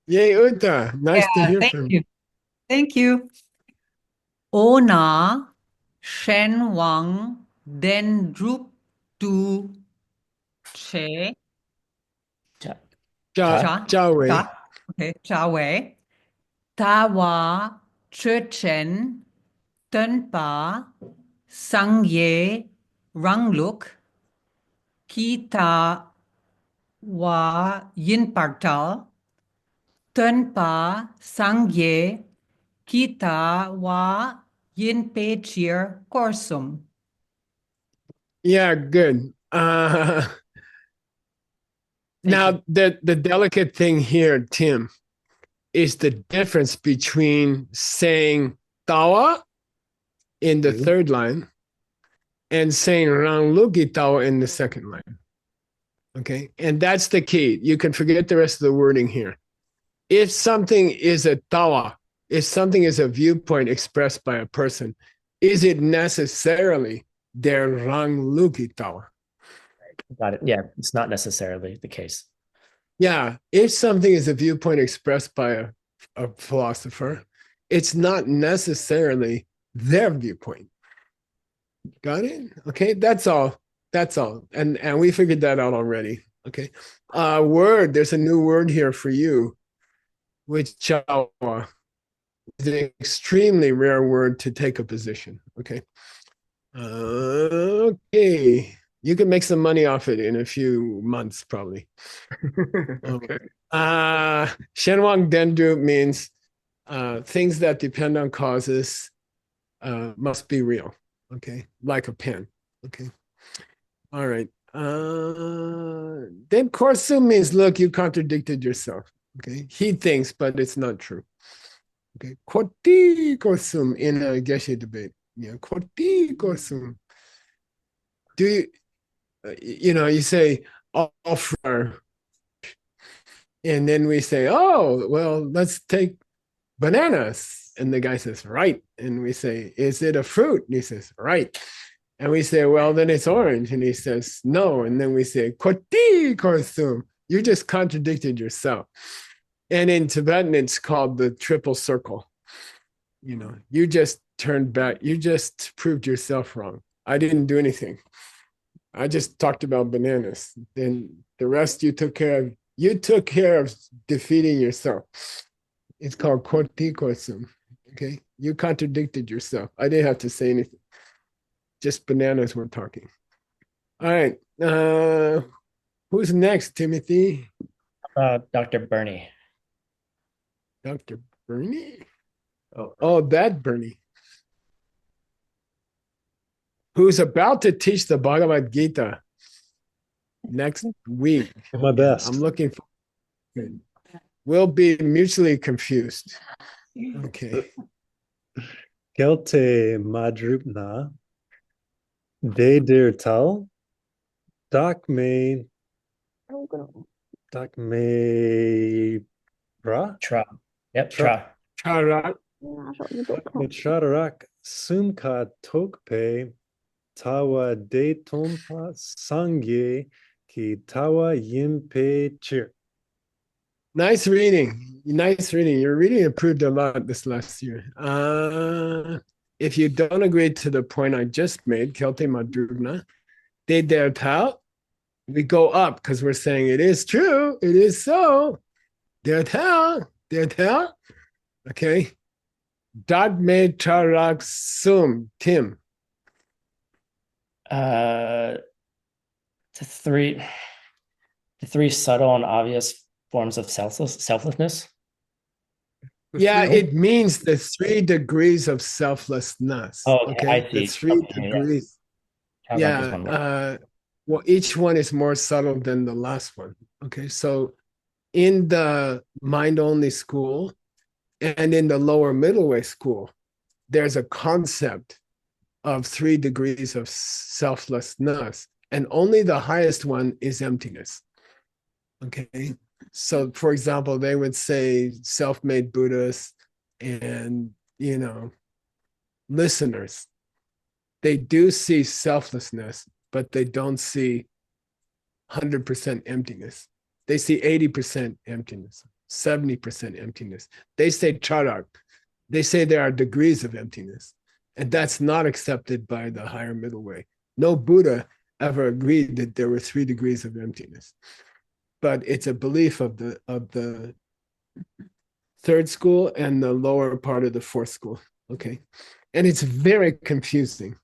Yay, Uta. Nice to hear thank from you. Thank you. Ona Shen Wang Den Drup Tu Che Cha- Zhao Wei. Okay, Zhao Wei. Tawa Chechen Tenpa Sangye Rangluk Kita Wa Yinpartal Tenpa Sangye Kita Wa Yinpechir Korsum. Yeah, good. Now, the delicate thing here, Tim, is the difference between saying tawa in the third line and saying rangluki tawa in the second line. Okay, and that's the key. You can forget the rest of the wording here. If something is a tawa, if something is a viewpoint expressed by a person, is it necessarily their rangluki tawa? Got it. Yeah, it's not necessarily the case. Yeah, if something is a viewpoint expressed by a philosopher, it's not necessarily their viewpoint. Got it? Okay, that's all. That's all. And we figured that out already. Okay. Word, there's a new word here for you, which chawa is an extremely rare word to take a position. Okay. Okay. You can make some money off it in a few months, probably. Okay. Shenwang Dendru means things that depend on causes must be real. Okay. Like a pen. Okay. All right. Then Korsu means, look, you contradicted yourself. Okay. He thinks, but it's not true. Okay. Koti Korsum in a Geshe debate. Yeah. Koti Korsum. Do you, you say offer, and then we say, oh, well, let's take bananas. And the guy says, right. And we say, is it a fruit? And he says, right. And we say, well, then it's orange. And he says, no. And then we say, Koti Korsum. You just contradicted yourself. And in Tibetan, it's called the triple circle. You just turned back. You just proved yourself wrong. I didn't do anything. I just talked about bananas. Then the rest you took care of. You took care of defeating yourself. It's called Koti Korsum. Okay? You contradicted yourself. I didn't have to say anything. Just bananas were talking. All right. Who's next, Timothy? Dr. Bernie. Dr. Bernie? Oh, that Bernie. Who's about to teach the Bhagavad Gita next week. My best. I'm looking for. We'll be mutually confused. Okay. Gelte madrupna de dir tal dak me bra Tra. Yep, Tra. Charak. Charak sumka tokpe tawa de tonpa sangye ki tawa yimpe chir. Nice reading. Nice reading. Your reading improved a lot this last year. If you don't agree to the point I just made, Kelte Madrugna, De der Tao, we go up because we're saying it is true, it is so. Der Tao, okay. Dat me charak sum, Tim. The three subtle and obvious forms of selflessness. Yeah, it means the 3 degrees of selflessness. Oh, Okay, I the see. 3 Okay, degrees. Charak is one word. Well, each one is more subtle than the last one. Okay, so in the mind only school and in the lower middle way school, there's a concept of 3 degrees of selflessness, and only the highest one is emptiness. Okay, so for example, they would say self-made Buddhists and, you know, listeners, they do see selflessness, but they don't see 100% emptiness. They see 80% emptiness, 70% emptiness. They say charak. They say there are degrees of emptiness, and that's not accepted by the higher middle way. No Buddha ever agreed that there were 3 degrees of emptiness, but it's a belief of the third school and the lower part of the fourth school. Okay, and it's very confusing,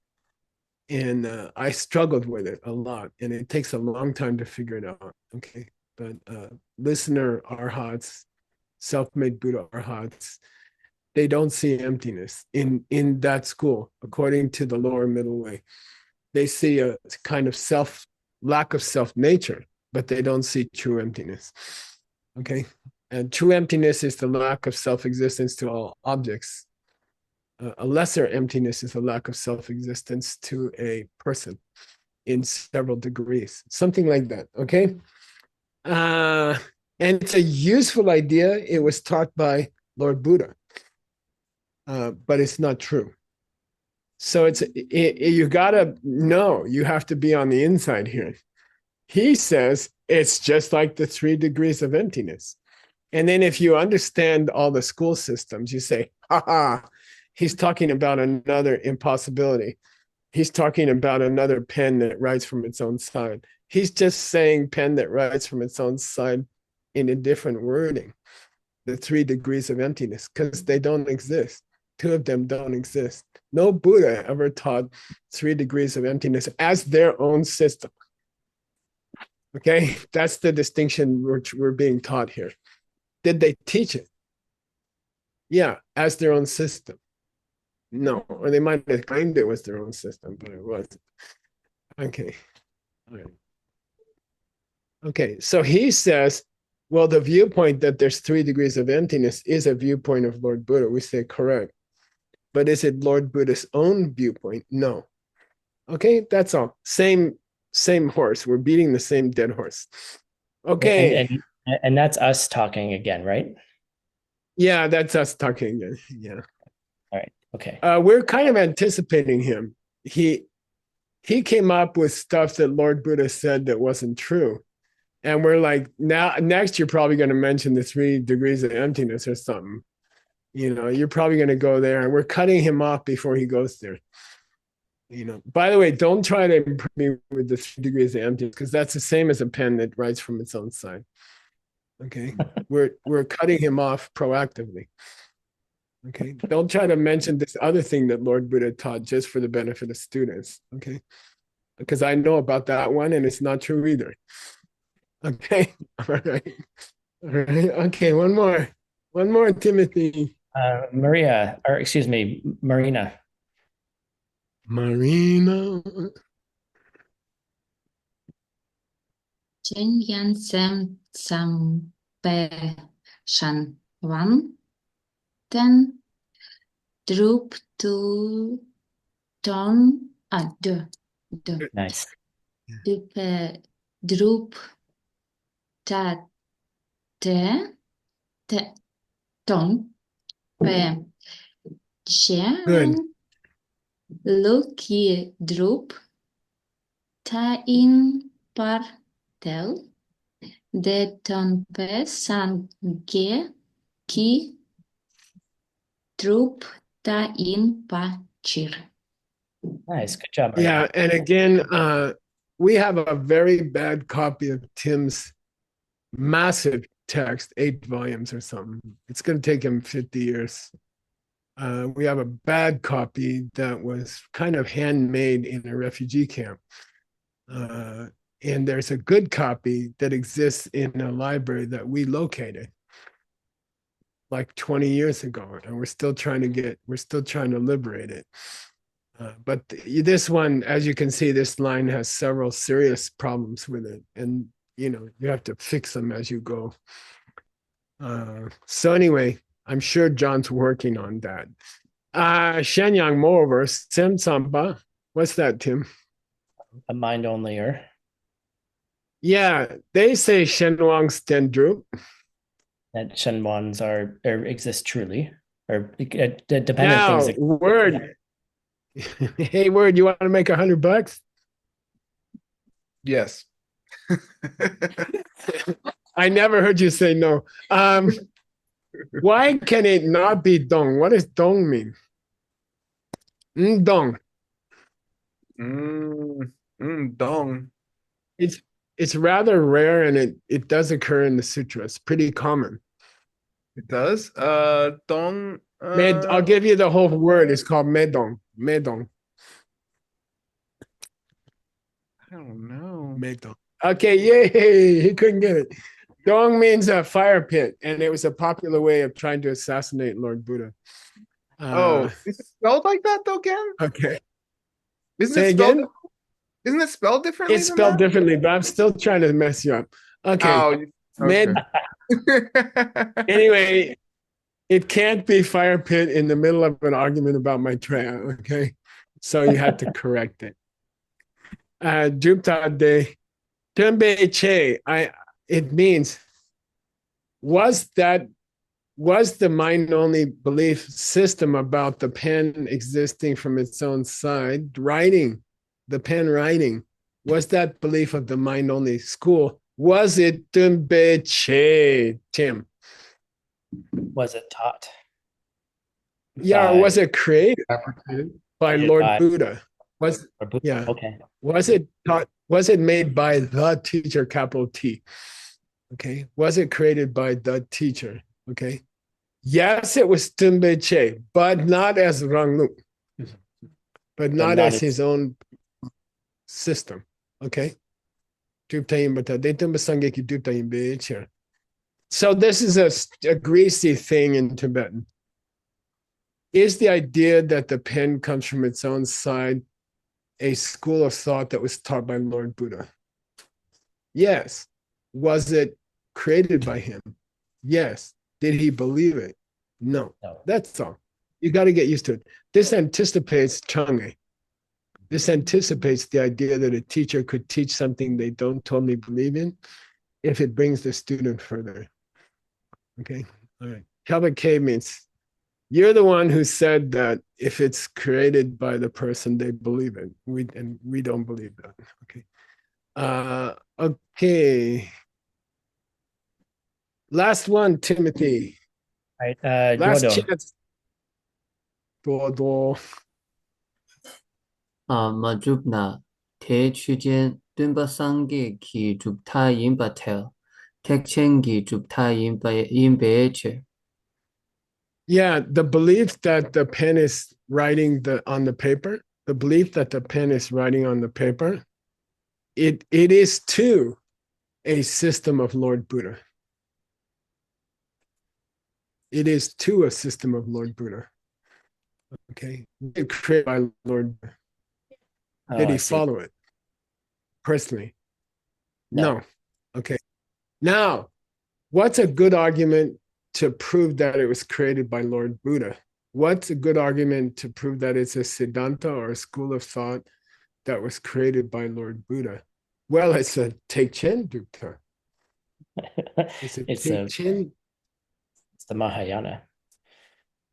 and I struggled with it a lot, and it takes a long time to figure it out. Okay, but listener arhats, self-made Buddha arhats, they don't see emptiness in that school, according to the lower middle way. They see a kind of lack of self nature, but they don't see true emptiness. Okay, and true emptiness is the lack of self-existence to all objects. A lesser emptiness is a lack of self-existence to a person in several degrees, something like that. Okay, and it's a useful idea. It was taught by Lord Buddha, but it's not true. So you gotta know, you have to be on the inside here. He says it's just like the 3 degrees of emptiness. And then if you understand all the school systems, you say, ha, he's talking about another impossibility. He's talking about another pen that writes from its own side. He's just saying pen that writes from its own side in a different wording, the 3 degrees of emptiness, because they don't exist. 2 of them don't exist. No Buddha ever taught 3 degrees of emptiness as their own system. Okay, that's the distinction which we're being taught here. Did they teach it? Yeah, as their own system. No, or they might have claimed it was their own system, but it wasn't. Okay. All right. Okay, so he says, well, the viewpoint that there's 3 degrees of emptiness is a viewpoint of Lord Buddha. We say correct. But is it Lord Buddha's own viewpoint? No. Okay, that's all. Same horse. We're beating the same dead horse. Okay. And that's us talking again, right? Yeah, that's us talking again. Yeah. All right. Okay. We're kind of anticipating him. He came up with stuff that Lord Buddha said that wasn't true. And we're like, next you're probably going to mention the 3 degrees of emptiness or something. You know, you're probably going to go there, and we're cutting him off before he goes there. You know, by the way, don't try to impress me with the 3 degrees of emptiness, because that's the same as a pen that writes from its own side. Okay, we're cutting him off proactively. Okay, don't try to mention this other thing that Lord Buddha taught just for the benefit of students. Okay, because I know about that one, and it's not true either. Okay, all right, okay, one more, Timothy. Marina. Marina. Chen Yan Sem Sam Pe Shan Wan Ten Droop to Ton de Nice. Droop Ta Te Ton Pe Sharon Lucky Droop Ta In Par Tel de ton pe sangue qui troop ta in pa chir. Nice. Good job, Marina. Yeah, and again, we have a very bad copy of Tim's massive text, 8 volumes or something. It's going to take him 50 years. We have a bad copy that was kind of handmade in a refugee camp. And there's a good copy that exists in a library that we located like 20 years ago, and we're still trying to liberate it. But this one, as you can see, this line has several serious problems with it, and you have to fix them as you go. So anyway, I'm sure John's working on that. Shenyang, moreover, Sem Samba. What's that, Tim? A mind onlyer. Yeah, they say Shenwang Stendru. That Shenwans exist truly, or dependent Now, things. Word. Hey, Word, you want to make $100? Yes. I never heard you say no. Why can it not be dong? What does dong mean? Dong. Dong. It's rather rare, and it does occur in the sutra. It's pretty common. It does. Dong. I'll give you the whole word. It's called medong. Medong. I don't know. Medong. Okay, yay! He couldn't get it. Dong means a fire pit, and it was a popular way of trying to assassinate Lord Buddha. Is it spelled like that though, Ken? Okay. Isn't it spelled differently? It's spelled differently, but I'm still trying to mess you up. Okay. Oh, okay. Anyway, it can't be fire pit in the middle of an argument about Maitreya, okay? So you have to correct it. Jupta de Tembe Che, it means, was the mind-only belief system about the pen existing from its own side, the pen writing, was that belief of the mind-only school? Was it Tembe Che, Tim? Was it taught? Yeah, or was it created by Lord Buddha? Yeah. Okay. Was it taught? Was it made by the teacher, capital T? Okay. Was it created by the teacher? Okay. Yes, it was Tumbe Che, but not as Ranglu, but not as his own system. Okay. So this is a greasy thing in Tibetan. Is the idea that the pen comes from its own side a school of thought that was taught by Lord Buddha? Yes. Was it created by him? Yes. Did he believe it? No. That's all. You got to get used to it. This anticipates Chang'e. This anticipates the idea that a teacher could teach something they don't totally believe in if it brings the student further. Okay. All right. Kalba K means you're the one who said that if it's created by the person, they believe it. We don't believe that. Okay. Okay. Last one, Timothy. Right. Last Dodo. chance. Dodo. Majubna te chujen dunba sangi ki jubta yimba tel. Tekchengi jubta yimbe eche. Yeah, the belief that the pen is writing on the paper, the belief that the pen is writing on the paper, it is too a system of Lord Buddha. It is too a system of Lord Buddha. Okay, created by Lord Buddha. Did he follow it personally? No. Okay. Now, what's a good argument to prove that it was created by Lord Buddha? What's a good argument to prove that it's a Siddhanta or a school of thought that was created by Lord Buddha? Well, it's a Teichen Dukta. It's the Mahayana.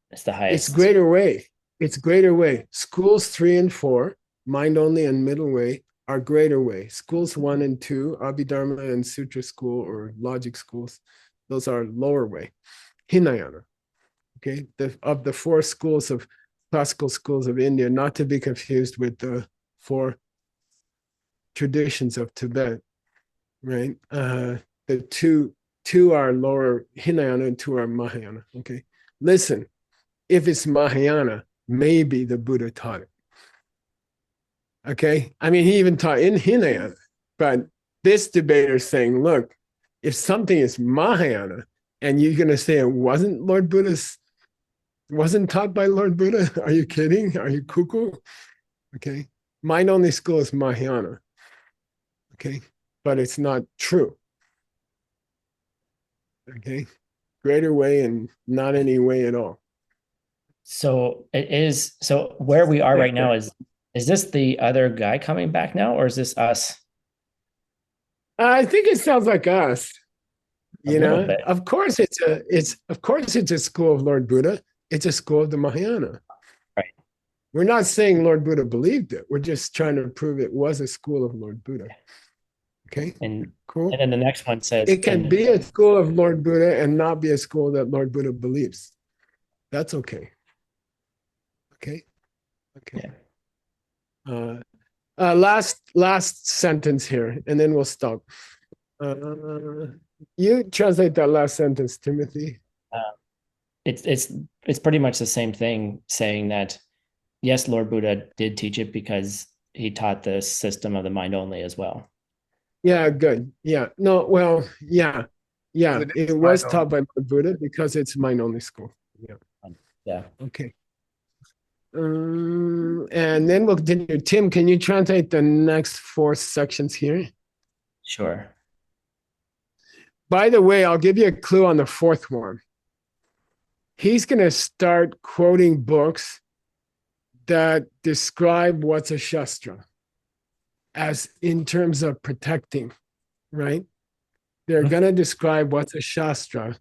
It's the highest. It's greater way. It's greater way. Schools 3 and 4, mind only and middle way, are greater way. Schools 1 and 2, Abhidharma and Sutra school or logic schools, those are lower way. Hinayana. Okay, of the 4 schools of classical schools of India, not to be confused with the 4 traditions of Tibet, right? The two are lower Hinayana and two are Mahayana. Okay, listen, if it's Mahayana, maybe the Buddha taught it. Okay, I mean, he even taught in Hinayana, but this debater is saying, look, if something is Mahayana and you're going to say it wasn't taught by Lord Buddha, are you kidding? Are you cuckoo? Okay, mind only school is Mahayana. Okay, but it's not true. Okay, greater way and not any way at all. So it is. So where we are right now is this the other guy coming back now, or is this us? I think it sounds like us. A You little know, bit. of course it's a school of Lord Buddha. It's a school of the Mahayana. Right. We're not saying Lord Buddha believed it. We're just trying to prove it was a school of Lord Buddha. Okay. And cool. And then the next one says It can be a school of Lord Buddha and not be a school that Lord Buddha believes. That's okay. Okay. Okay. Yeah. Last sentence here, and then we'll stop. You translate that last sentence, Timothy. It's pretty much the same thing, saying that yes, Lord Buddha did teach it because he taught the system of the mind only as well. Yeah, good. Yeah. No, well, yeah. Yeah. It was taught by Lord Buddha because it's mind only school. Yeah. Yeah. Okay. And then we'll continue. Tim, can you translate the next 4 sections here? Sure. By the way, I'll give you a clue on the 4th one. He's going to start quoting books that describe what's a Shastra as in terms of protecting, right? They're going to describe what's a Shastra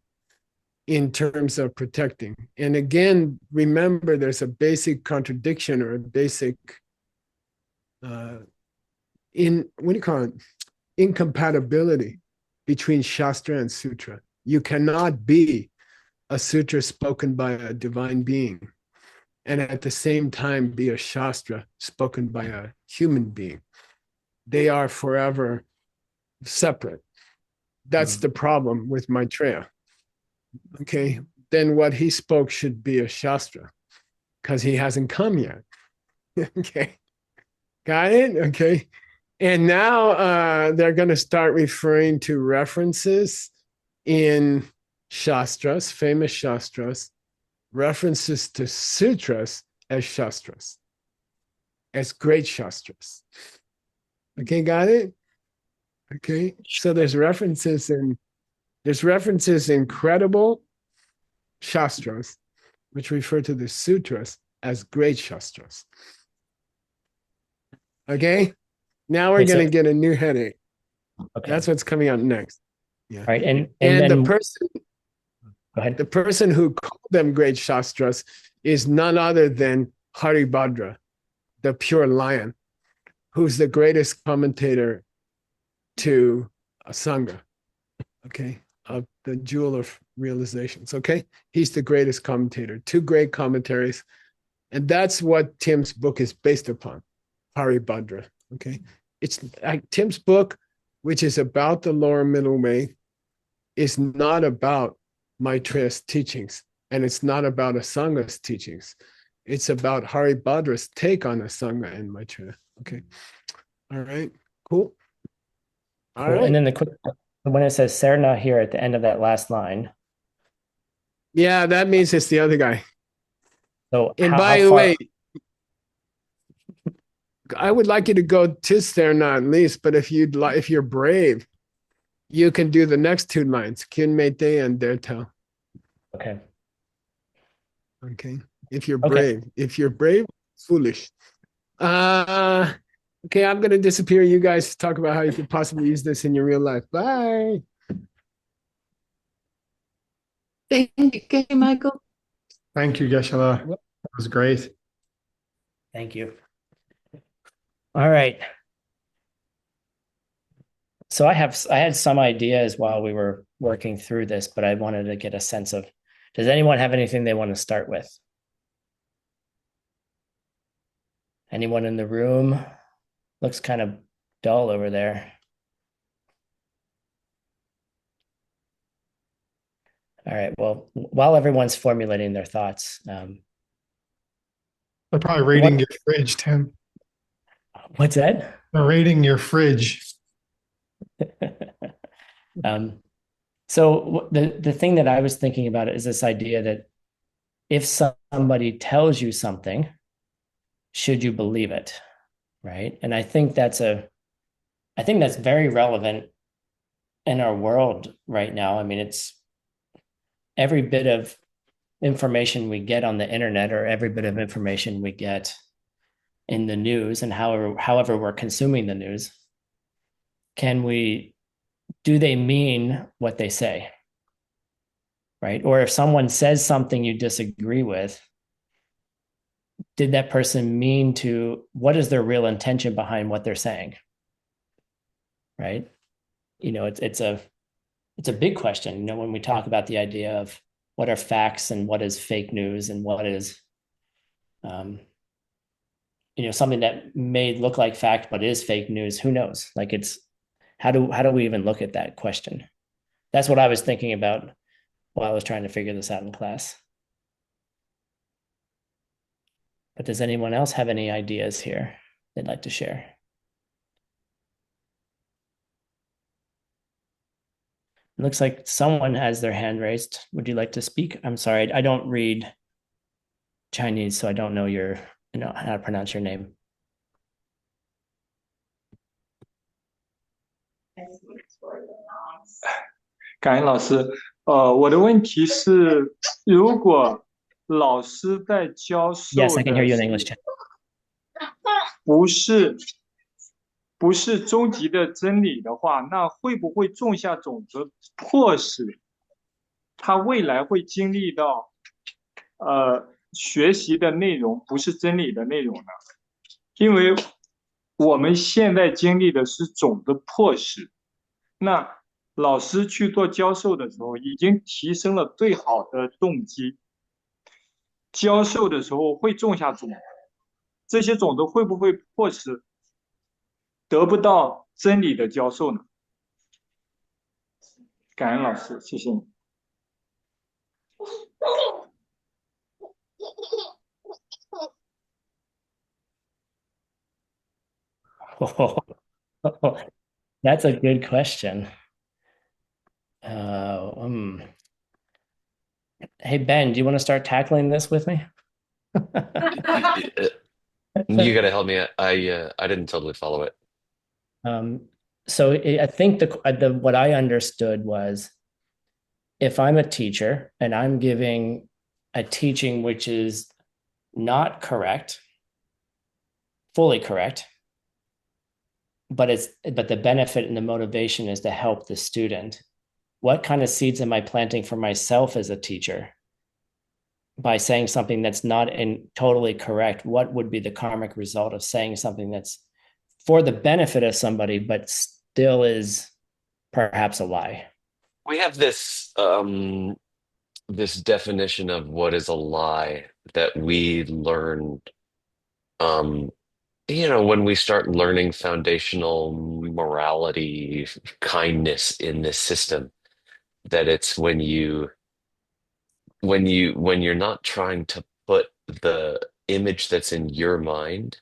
in terms of protecting. And again, remember, there's a basic contradiction or a basic incompatibility between Shastra and Sutra. You cannot be a sutra spoken by a divine being and at the same time be a Shastra spoken by a human being. They are forever separate. That's the problem with Maitreya. Okay, then what he spoke should be a Shastra because he hasn't come yet. Okay, got it? Okay. And now they're going to start referring to references in Shastras, famous Shastras, references to sutras as Shastras, as great Shastras. Okay, got it? Okay, so there's references in credible Shastras, which refer to the sutras as great Shastras. Okay, now we're going to get a new headache. Okay. That's what's coming out next. Yeah. All right, and then the person. Go ahead. The person who called them great Shastras is none other than Haribhadra, the pure lion, who's the greatest commentator to Sangha, okay, of the jewel of realizations, okay? He's the greatest commentator, 2 great commentaries, and that's what Tim's book is based upon, Haribhadra, okay? It's like Tim's book, which is about the lower middle way, is not about Maitreya's teachings, and it's not about Asangha's teachings. It's about Haribhadra's take on Asangha and Maitreya, okay? All right, cool. All right. And then when it says Serna here at the end of that last line. Yeah, that means it's the other guy. So, and by the way, I would like you to go to Serna at least, but if you're brave, you can do the next 2 lines, Kinmete and Dertel. Okay. Okay. If you're brave. If you're brave, foolish. Okay, I'm going to disappear. You guys talk about how you could possibly use this in your real life. Bye. Thank you, Geshe Michael. Thank you, Geshe. That was great. Thank you. All right. So I had some ideas while we were working through this, but I wanted to get a sense of, does anyone have anything they want to start with? Anyone in the room? Looks kind of dull over there. All right. Well, while everyone's formulating their thoughts, They're probably raiding your fridge, Tim. what's that? They're raiding your fridge. So the thing that I was thinking about is this idea that if somebody tells you something, should you believe it? Right. And I think that's very relevant in our world right now. I mean, it's every bit of information we get on the internet or every bit of information we get in the news and however we're consuming the news. Do they mean what they say? Right? Or if someone says something you disagree with, did that person mean what is their real intention behind what they're saying? Right? It's a big question, when we talk about the idea of what are facts and what is fake news and what is something that may look like fact but is fake news. Who knows? Like, it's how do we even look at that question? That's what I was thinking about while I was trying to figure this out in class. But does anyone else have any ideas here they'd like to share? It looks like someone has their hand raised. Would you like to speak? I'm sorry, I don't read Chinese, so I don't know how to pronounce your name. 感恩老师，我的问题是，如果老师在教授 Yes, I can hear 的 you in English. 不是终极的真理的话，那会不会种下种子，迫使他未来会经历到学习的内容不是真理的内容呢？因为我们现在经历的是种子迫使，那老师去做教授的时候，已经提升了最好的动机，教授的时候会种下种子，这些种子会不会迫使得不到真理的教授呢？感恩老师，谢谢你。That's a good question. Hey, Ben, do you want to start tackling this with me? You gotta help me. I didn't totally follow it. So I think what I understood was, if I'm a teacher and I'm giving a teaching which is not correct, fully correct, but the benefit and the motivation is to help the student, what kind of seeds am I planting for myself as a teacher by saying something that's not totally correct? What would be the karmic result of saying something that's for the benefit of somebody but still is perhaps a lie? We have this definition of what is a lie that we learned when we start learning foundational morality, kindness in this system, that it's when you're not trying to put the image that's in your mind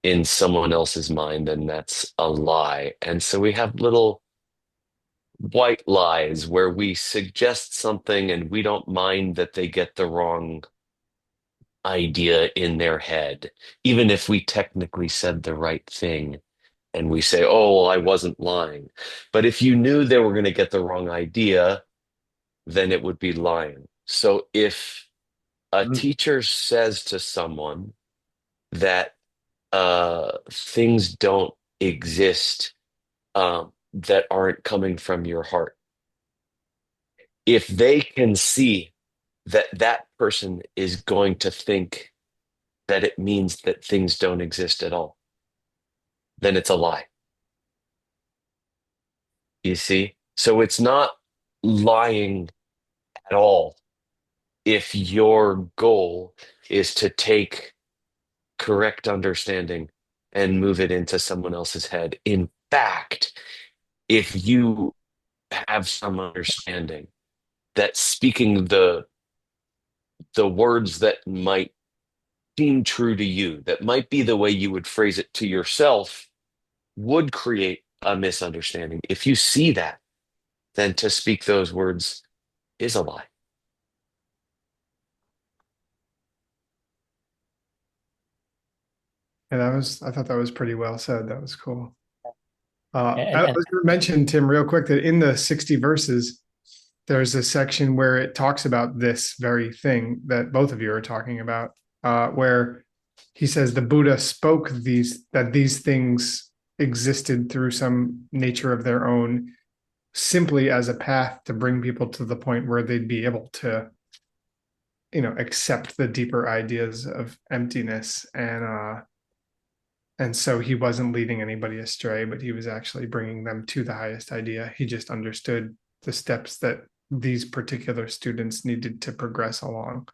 in someone else's mind, then that's a lie. And so we have little white lies where we suggest something and we don't mind that they get the wrong idea in their head, even if we technically said the right thing. And we say, oh, well, I wasn't lying. But if you knew they were going to get the wrong idea, then it would be lying. So if a teacher says to someone that things don't exist that aren't coming from your heart, if they can see that that person is going to think that it means that things don't exist at all, then it's a lie. You see? So it's not lying at all if your goal is to take correct understanding and move it into someone else's head. In fact, if you have some understanding that speaking the words that might seem true to you, that might be the way you would phrase it to yourself, would create a misunderstanding. If you see that, then to speak those words is a lie. And I thought that was pretty well said. That was cool. And, I was going to mention, Tim, real quick, that in the 60 verses, there's a section where it talks about this very thing that both of you are talking about, where he says the Buddha spoke that these things existed through some nature of their own, simply as a path to bring people to the point where they'd be able to, accept the deeper ideas of emptiness. And so he wasn't leading anybody astray, but he was actually bringing them to the highest idea. He just understood the steps that these particular students needed to progress along.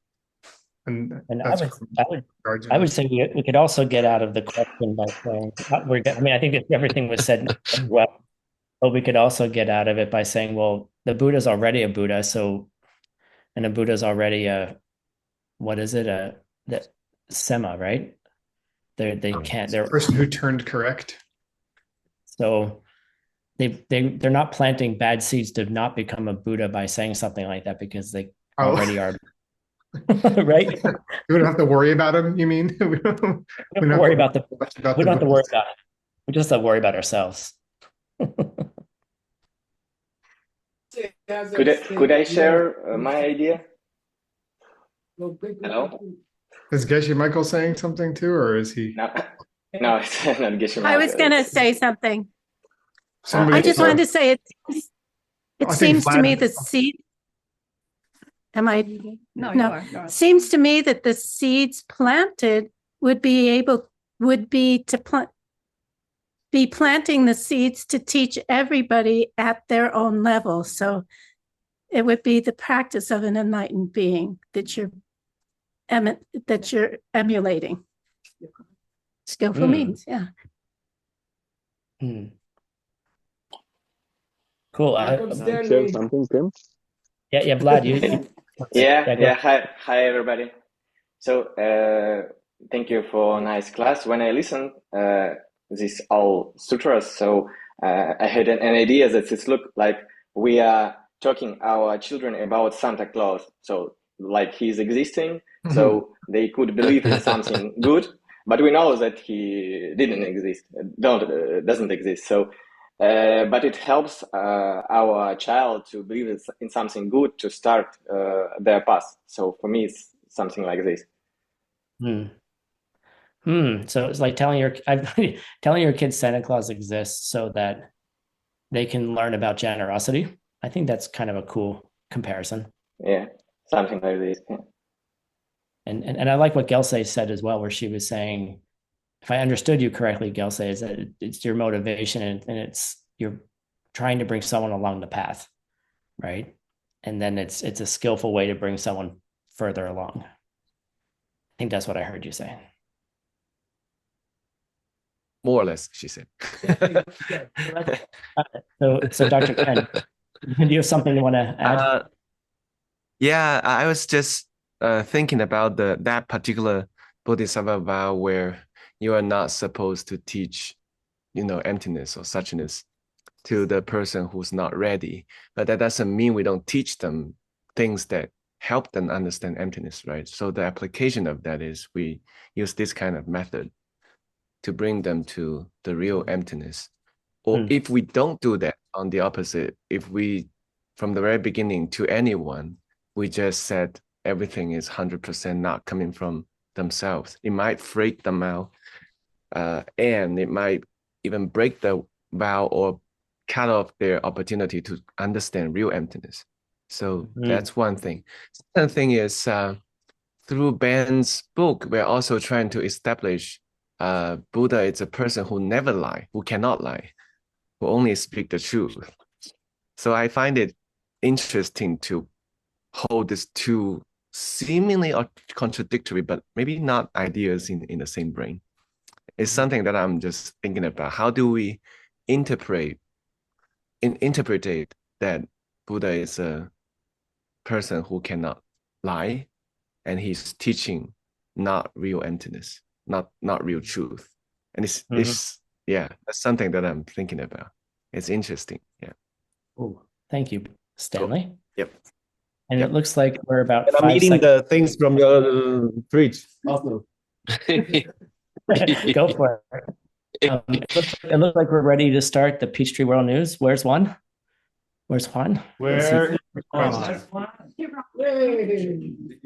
And that's I would say we could also get out of the question by saying, I think that everything was said well, but we could also get out of it by saying, well, the Buddha's already a Buddha, and a Buddha's already the Sema, right? They're the person who turned correct. So they're not planting bad seeds to not become a Buddha by saying something like that, because they already are. Right? We don't have to worry about them, you mean? We don't have to worry about we don't have to worry about it. We just have to worry about ourselves. Could I share my idea? Hello? Is Geshe Michael saying something too, or is he? No, it's not Geshe Michael. I was going to say something. Somebody I just wanted to say it I think seems to Vlad- me the seed. Am I? No, you are. Seems to me that the seeds planted would be planting the seeds to teach everybody at their own level. So it would be the practice of an enlightened being that you're emulating. Skillful means, yeah. Cool. Share something, Tim? Yeah, Vlad, you. Yeah. Hi, everybody. So, thank you for a nice class. When I listened, these all sutras, so I had an idea that it looked like we are talking our children about Santa Claus. So, like he's existing, so they could believe in something good, but we know that he doesn't exist. So, but it helps our child to believe in something good to start their path. So for me, it's something like this. So it's like telling your kids Santa Claus exists so that they can learn about generosity. I think that's kind of a cool comparison. Yeah, something like this. Yeah. And I like what Gelsay said as well, where she was saying, if I understood you correctly, Gelsay, is that it's your motivation and you're trying to bring someone along the path, right? And then it's a skillful way to bring someone further along. I think that's what I heard you say. More or less, she said. So Dr. Ken, do you have something you want to add? Yeah, I was just thinking about that particular Bodhisattva vow where you are not supposed to teach, emptiness or suchness to the person who's not ready. But that doesn't mean we don't teach them things that help them understand emptiness, right? So the application of that is we use this kind of method to bring them to the real emptiness. Or if we don't do that, on the opposite, if we, from the very beginning to anyone, we just said everything is 100% not coming from themselves, it might freak them out, and it might even break the vow or cut off their opportunity to understand real emptiness. So that's one thing. Second thing is, through Ben's book, we're also trying to establish Buddha is a person who never lie, who cannot lie, who only speak the truth. So I find it interesting to hold these two seemingly contradictory, but maybe not ideas in the same brain. It's something that I'm just thinking about. How do we interpret that Buddha is a person who cannot lie, and he's teaching not real emptiness, not real truth. And it's yeah, that's something that I'm thinking about. It's interesting. Yeah. Oh, thank you, Stanley. Cool. Yep. And it looks like we're about And I'm 5 eating seconds. the things from your fridge. Also. Go for it. It looks like we're ready to start the Peachtree World News. Where's Juan? Where's Juan? Where is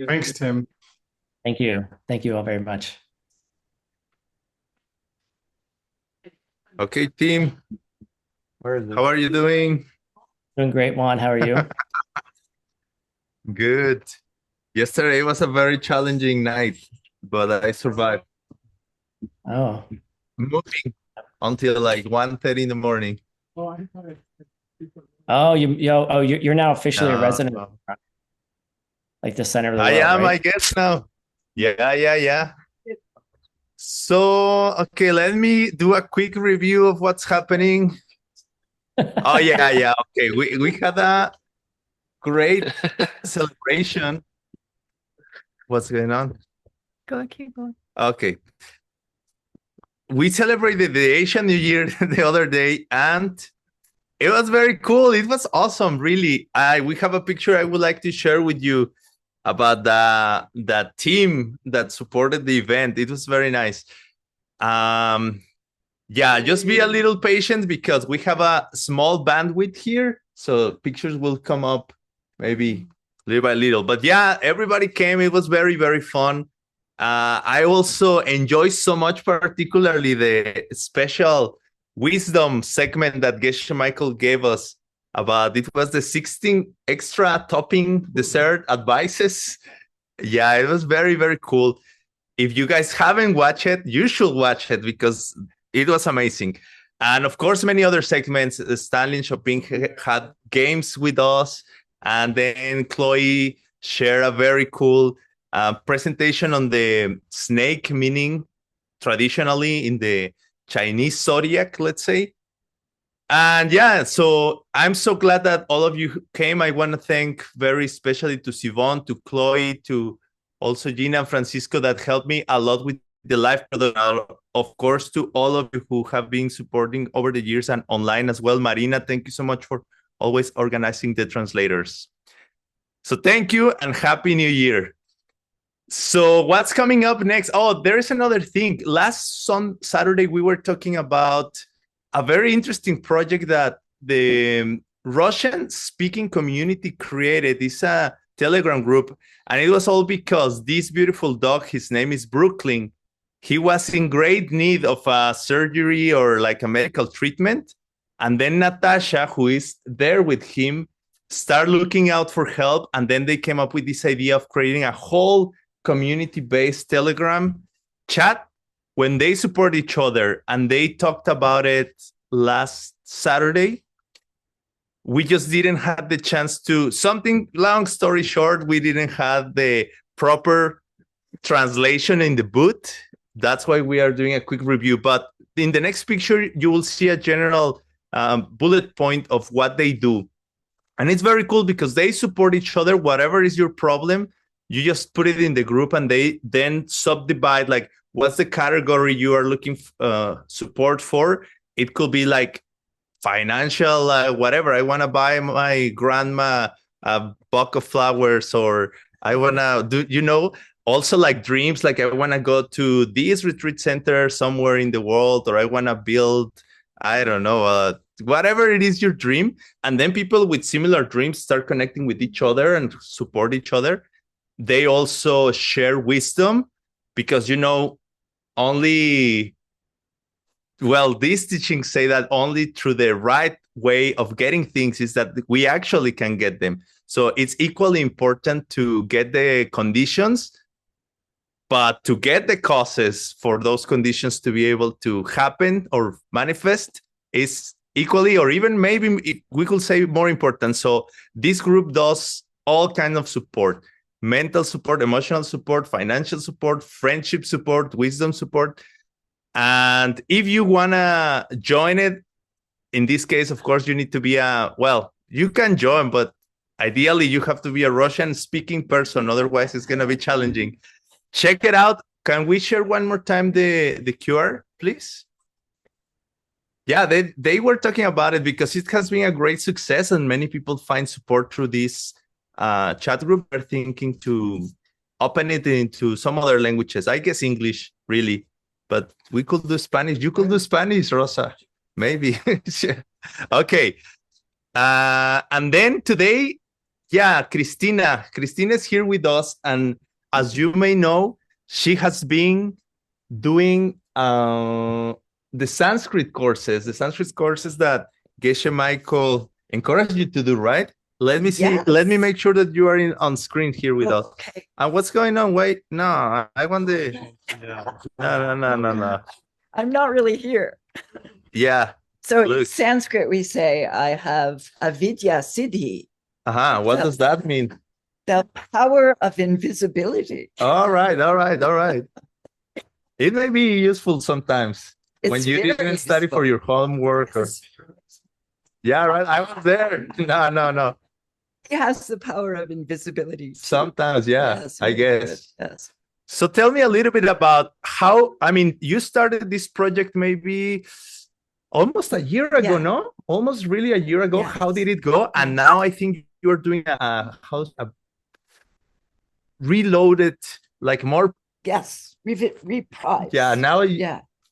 Thanks, Tim. Thank you. Thank you all very much. Okay, team. How are you doing? Doing great, Juan. How are you? Good. Yesterday was a very challenging night, but I survived. Oh. Moving until like 1:30 in the morning. Oh, you're now officially a resident, like the center of the world, I am, right? I guess now. Yeah. So, okay, let me do a quick review of what's happening. Oh, yeah. Okay, we had a great celebration. What's going on? Keep going. Okay. We celebrated the Asian New Year the other day, and it was very cool. It was awesome, really. We have a picture I would like to share with you about that team that supported the event. It was very nice. Yeah, just be a little patient because we have a small bandwidth here, so pictures will come up maybe little by little. But yeah, everybody came. It was very, very fun. I also enjoy so much, particularly the special wisdom segment that Geshe Michael gave us about. It was the 16 extra topping dessert advices. Yeah, it was very, very cool. If you guys haven't watched it, you should watch it because it was amazing. And of course, many other segments. Stanley and Shopping had games with us. And then Chloe shared a very cool presentation on the snake meaning traditionally in the Chinese zodiac, let's say. And yeah, so I'm so glad that all of you came. I want to thank very especially to Sivon, to Chloe, to also Gina and Francisco that helped me a lot with the live production. Of course, to all of you who have been supporting over the years and online as well. Marina, thank you so much for always organizing the translators. So thank you and Happy New Year. So what's coming up next? Oh, there is another thing. Last Saturday, we were talking about a very interesting project that the Russian-speaking community created. It's a Telegram group, and it was all because this beautiful dog, his name is Brooklyn, he was in great need of a surgery or like a medical treatment. And then Natasha, who is there with him, started looking out for help. And then they came up with this idea of creating a whole community-based Telegram chat when they support each other. And they talked about it last Saturday. We just didn't have the chance to, long story short, we didn't have the proper translation in the booth. That's why we are doing a quick review. But in the next picture, you will see a general bullet point of what they do. And it's very cool because they support each other. Whatever is your problem, you just put it in the group and they then subdivide, like, what's the category you are looking support for? It could be like financial, whatever. I want to buy my grandma a buck of flowers, or I want to do, also like dreams, like I want to go to this retreat center somewhere in the world, or I want to build, I don't know, whatever it is your dream. And then people with similar dreams start connecting with each other and support each other. They also share wisdom because, these teachings say that only through the right way of getting things is that we actually can get them. So it's equally important to get the conditions, but to get the causes for those conditions to be able to happen or manifest is equally, or even maybe we could say more important. So this group does all kinds of support: mental support, emotional support, financial support, friendship support, wisdom support. And if you want to join it, in this case, of course, you need to be you can join, but ideally you have to be a Russian speaking person. Otherwise, it's going to be challenging. Check it out. Can we share one more time the QR, please? Yeah, they were talking about it because it has been a great success and many people find support through this chat group. They're thinking to open it into some other languages. I guess English, really. But we could do Spanish. You could do Spanish, Rosa. Maybe. Okay. And then today, Cristina is here with us. And as you may know, she has been doing the Sanskrit courses that Geshe Michael encouraged you to do, right? Let me see. Yes. Let me make sure that you are on screen here with us. And what's going on? Wait, no, I want the. No. I'm not really here. Yeah. So in Sanskrit, we say, I have avidya siddhi. What does that mean? The power of invisibility. All right. It may be useful sometimes when you didn't study for your homework. Yeah, right. I was there. No. It has the power of invisibility. Sometimes, yeah, yes, I guess. Good. Yes. So tell me a little bit about you started this project maybe almost a year ago, no? Almost really a year ago. Yes. How did it go? And now I think you're doing a reloaded, like more. Yes, reprise. Yeah, now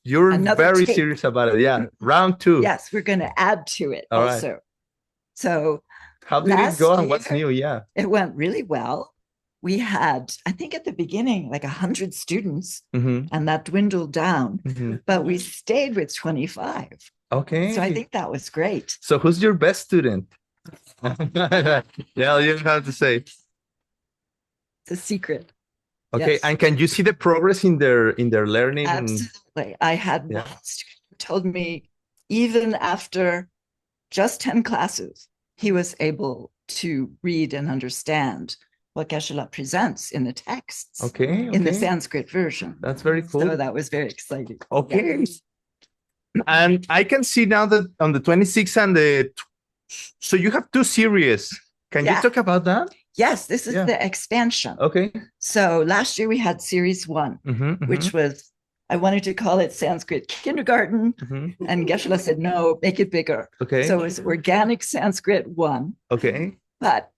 you're very serious about it. Yeah, round 2. Yes, we're going to add to it also. Right. So how did it go and what's new? Yeah, it went really well. We had, I think at the beginning, like 100 students, and that dwindled down, but we stayed with 25. Okay. So I think that was great. So who's your best student? Yeah, you have to say. It's a secret. Okay, yes. And can you see the progress in their learning? Absolutely. I had one student who told me even after just 10 classes, he was able to read and understand what Geshe presents in the texts. Okay. In the Sanskrit version. That's very cool. So that was very exciting. Okay. Yes. And I can see now that on the 26th and so you have 2 series. Can you talk about that? Yes, this is the expansion. Okay. So last year we had series 1, which was, I wanted to call it Sanskrit Kindergarten, and Geshe said, no, make it bigger. Okay. So it was Organic Sanskrit 1. Okay. But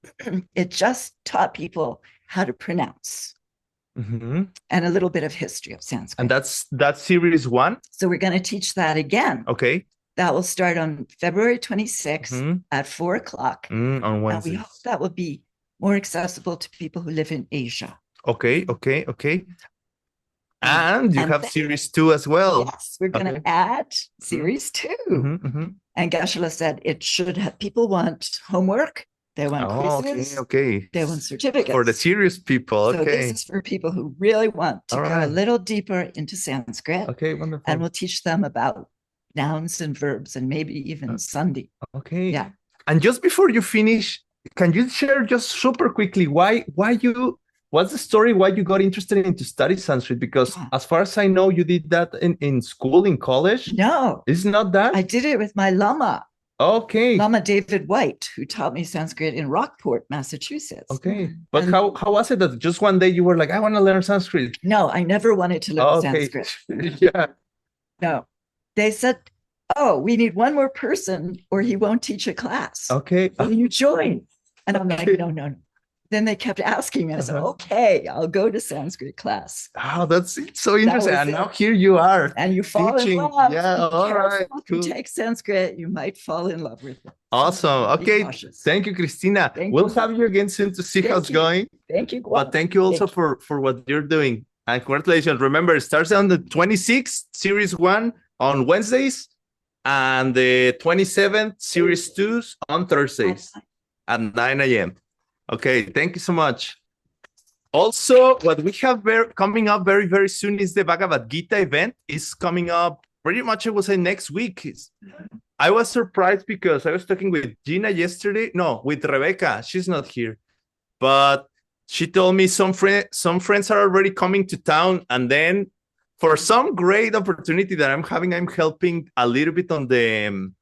it just taught people how to pronounce and a little bit of history of Sanskrit. And that's series 1? So we're going to teach that again. Okay. That will start on February 26th at 4 o'clock. On Wednesday. And we hope that will be more accessible to people who live in Asia. Okay. And you have series 2 as well. Yes, we're going to add series 2. And Geshe said it should have, people want homework, they want quizzes, they want certificates. For the serious people, So this is for people who really want to go a little deeper into Sanskrit. Okay, wonderful. And we'll teach them about nouns and verbs and maybe even Sandhi. Okay. Yeah. And just before you finish, can you share just super quickly what's the story why you got interested into study Sanskrit? Because as far as I know, you did that in school, in college. No. It's not that? I did it with my Lama. Okay. Lama David White, who taught me Sanskrit in Rockport, Massachusetts. Okay. But how was it that just one day you were like, I want to learn Sanskrit? No, I never wanted to learn Sanskrit. Yeah. No. They said, oh, we need one more person or he won't teach a class. Okay. Will you join? And I'm like, no. Then they kept asking me. I said, okay, I'll go to Sanskrit class. Oh, that's so interesting. And now here you are. And you fall in love. Yeah, all right. Cool. You take Sanskrit, you might fall in love with it. Awesome. Okay. Thank you, Cristina. We'll have you again soon to see how it's going. Thank you. But thank you also for what you're doing. And congratulations. Remember, it starts on the 26th, series 1 on Wednesdays, and the 27th, series 2 on Thursdays at 9 a.m. Okay, thank you so much. Also, what we have coming up very, very soon is the Bhagavad Gita event. It's coming up pretty much, I would say, next week. I was surprised because I was talking with Gina yesterday. No, with Rebecca. She's not here. But she told me some friends are already coming to town. And then for some great opportunity that I'm having, I'm helping a little bit on the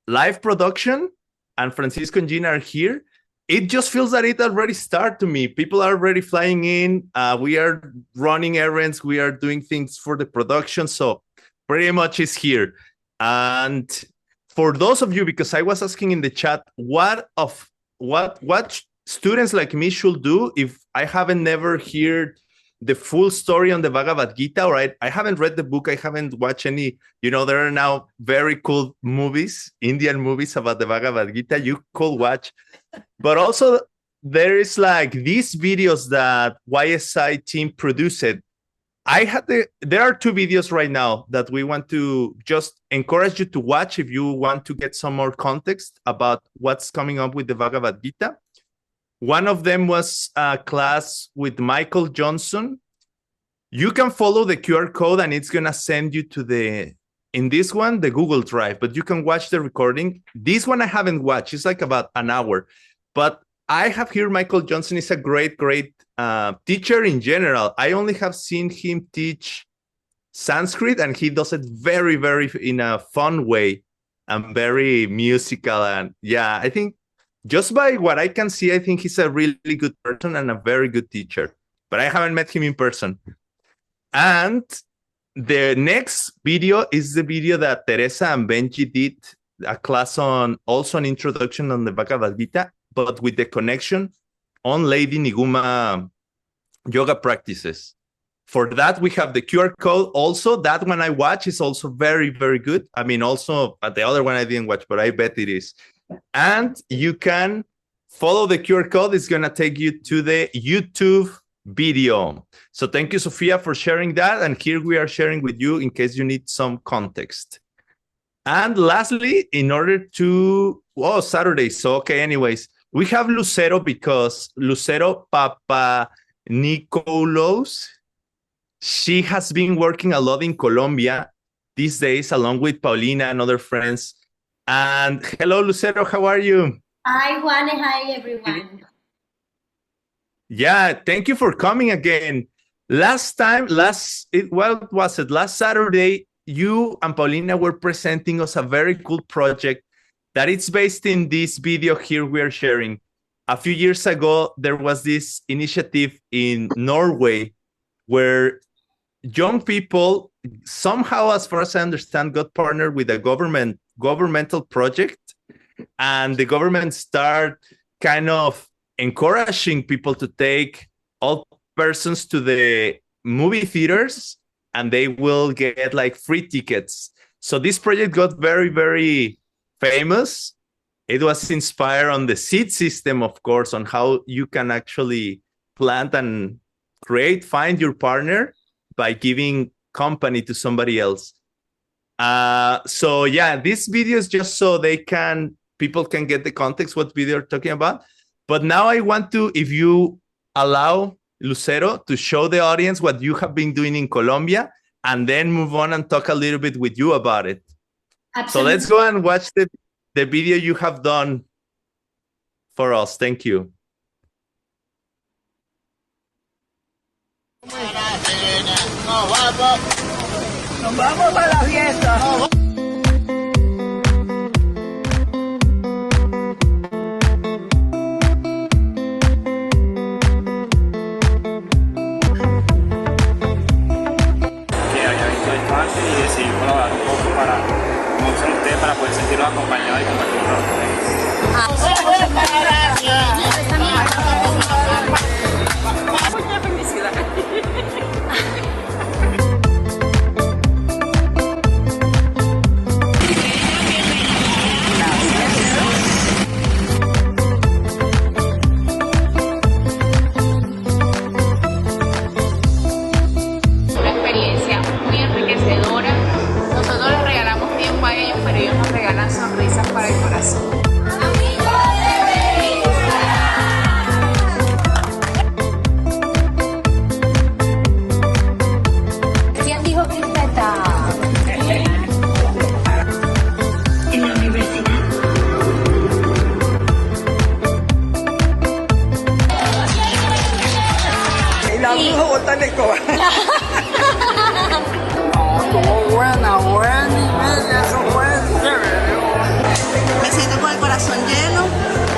live production, and Francisco and Gina are here. It just feels that it already started to me. People are already flying in. We are running errands. We are doing things for the production. So pretty much it's here. And for those of you, because I was asking in the chat, what students like me should do if I haven't never heard the full story on the Bhagavad Gita, or I haven't read the book, I haven't watched any, there are now very cool movies, Indian movies about the Bhagavad Gita you could watch. But also there is like these videos that YSI team produced. There are 2 videos right now that we want to just encourage you to watch if you want to get some more context about what's coming up with the Bhagavad Gita. One of them was a class with Michael Johnson. You can follow the QR code and it's going to send you to in this one, the Google Drive, but you can watch the recording. This one I haven't watched. It's like about an hour. But I have here Michael Johnson is a great teacher in general. I only have seen him teach Sanskrit, and he does it very, very in a fun way and very musical. And yeah, I think just by what I can see, I think he's a really good person and a very good teacher, but I haven't met him in person. And the next video is the video that Teresa and Benji did, a class also an introduction on the Bhagavad Gita, but with the connection on Lady Niguma yoga practices. For that, we have the QR code. Also, that one I watch is also very, very good. I mean, also the other one I didn't watch, but I bet it is. And you can follow the QR code. It's going to take you to the YouTube video. So thank you, Sophia, for sharing that. And here we are sharing with you in case you need some context. And lastly, in order to, Saturday. So, okay, anyways, we have Lucero because Lucero Papa Nicolos, she has been working a lot in Colombia these days, along with Paulina and other friends. And hello, Lucero, how are you? Hi, Juan. Hi, everyone. Yeah, thank you for coming again. Last Saturday, you and Paulina were presenting us a very cool project that it's based in this video here we are sharing. A few years ago, there was this initiative in Norway where young people somehow, as far as I understand, got partnered with a governmental project, and the government start kind of encouraging people to take all persons to the movie theaters, and they will get like free tickets. So this project got very, very famous. It was inspired on the seed system, of course, on how you can actually plant and find your partner by giving company to somebody else. So yeah, this video is just so people can get the context what video you're talking about. But now I want to, if you allow Lucero to show the audience what you have been doing in Colombia, and then move on and talk a little bit with you about it. Absolutely. So let's go and watch the video you have done for us. Thank you. Nos vamos para la fiesta. Y decidí colaborar un poco como dicen ustedes, para poder sentirlos acompañados y compartir con Mucha felicidad. Nosotros les regalamos tiempo a ellos, pero ellos nos regalan sonrisas para el corazón. ¿Quién dijo crispeta? En la universidad. Y la bruja botánica. buen nivel, eso fue chévere. Me siento con el corazón lleno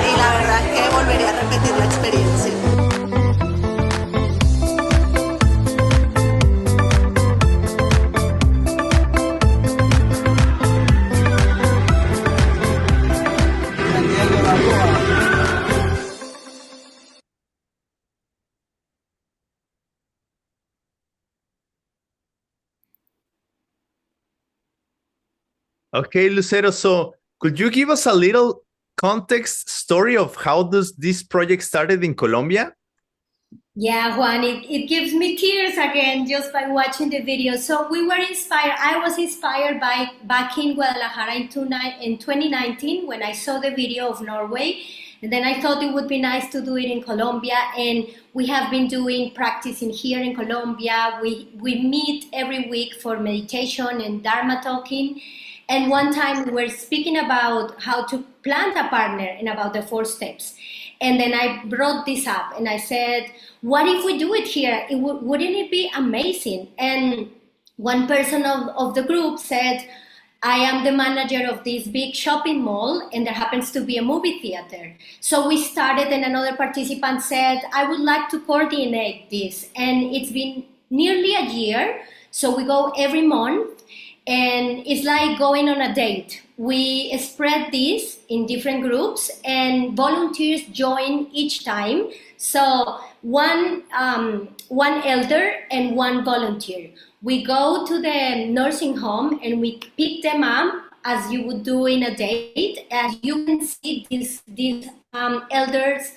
y la verdad es que volvería a repetir la experiencia. Okay, Lucero. So could you give us a little context story of how does this project started in Colombia? Yeah, Juan, it gives me tears again just by watching the video. So we were inspired. I was inspired by back in Guadalajara in 2019 when I saw the video of Norway. And then I thought it would be nice to do it in Colombia. And we have been doing practicing here in Colombia. We meet every week for meditation and Dharma talking. And one time we were speaking about how to plant a partner and about the 4 steps. And then I brought this up and I said, what if we do it here? Wouldn't it be amazing? And one person of the group said, I am the manager of this big shopping mall and there happens to be a movie theater. So we started and another participant said, I would like to coordinate this. And it's been nearly a year. So we go every month and it's like going on a date. We spread this in different groups and volunteers join each time. So one elder and one volunteer. We go to the nursing home and we pick them up as you would do in a date. As you can see, these elders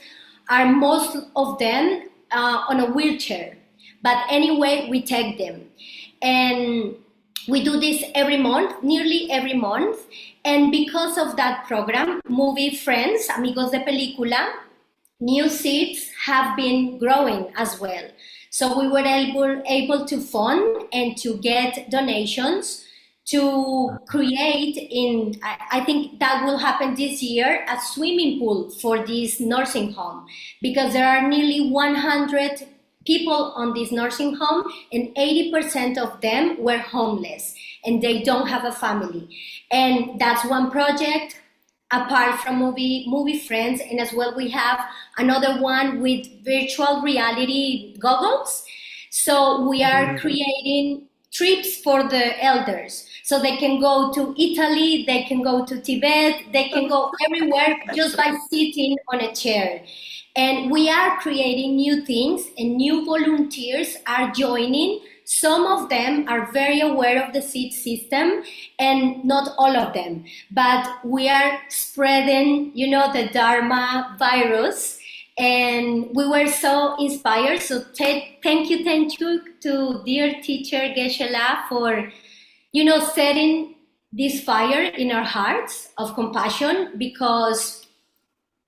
are most of them on a wheelchair. But anyway, we take them. And we do this every month, nearly every month. And because of that program, Movie Friends, Amigos de Película, new seats have been growing as well. So we were able to fund and to get donations to create I think that will happen this year, a swimming pool for this nursing home, because there are nearly 100 people on this nursing home and 80% of them were homeless and they don't have a family. And that's one project apart from movie Friends. And as well, we have another one with virtual reality goggles. So we are creating trips for the elders. So they can go to Italy, they can go to Tibet, they can go everywhere just by sitting on a chair. And we are creating new things and new volunteers are joining. Some of them are very aware of the seat system and not all of them, but we are spreading, the Dharma virus and we were so inspired. So thank you to dear teacher Geshe for, setting this fire in our hearts of compassion, because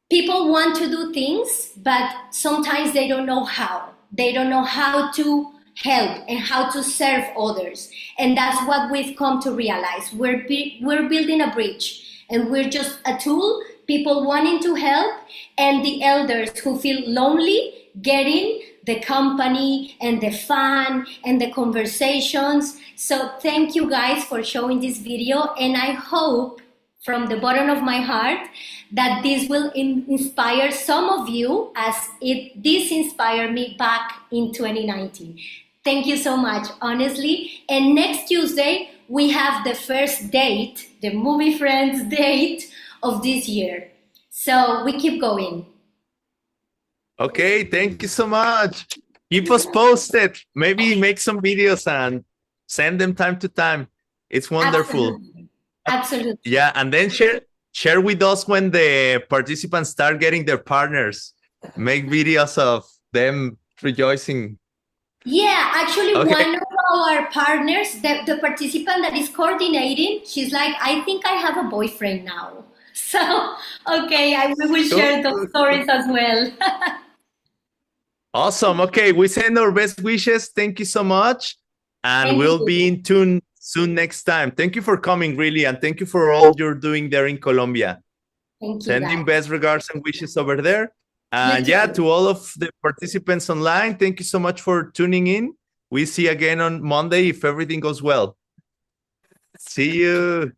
people want to do things, but sometimes they don't know how. They don't know how to help and how to serve others. And that's what we've come to realize. We're building a bridge and we're just a tool, people wanting to help, and the elders who feel lonely getting the company and the fun and the conversations. So thank you guys for showing this video, and I hope from the bottom of my heart that this will inspire some of you as this inspired me back in 2019. Thank you so much, honestly. And next Tuesday, we have the first date, the Movie Friends date of this year. So we keep going. Okay, thank you so much. Keep us posted. Maybe make some videos and send them time to time. It's wonderful. Absolutely. Yeah, and then share with us when the participants start getting their partners. Make videos of them rejoicing. Yeah, actually, Okay. one of our partners, the participant that is coordinating, she's like, I think I have a boyfriend now. So, okay, we will share those stories as well. Awesome. Okay, we send our best wishes. Thank you so much. And Thank we'll you. be in tune soon next time. Thank you for coming, really. And thank you for all you're doing there in Colombia. Thank you, Sending guys. best regards and wishes over there. And You yeah, too. to all of the participants online, thank you so much for tuning in. We see you again on Monday if everything goes well. See you.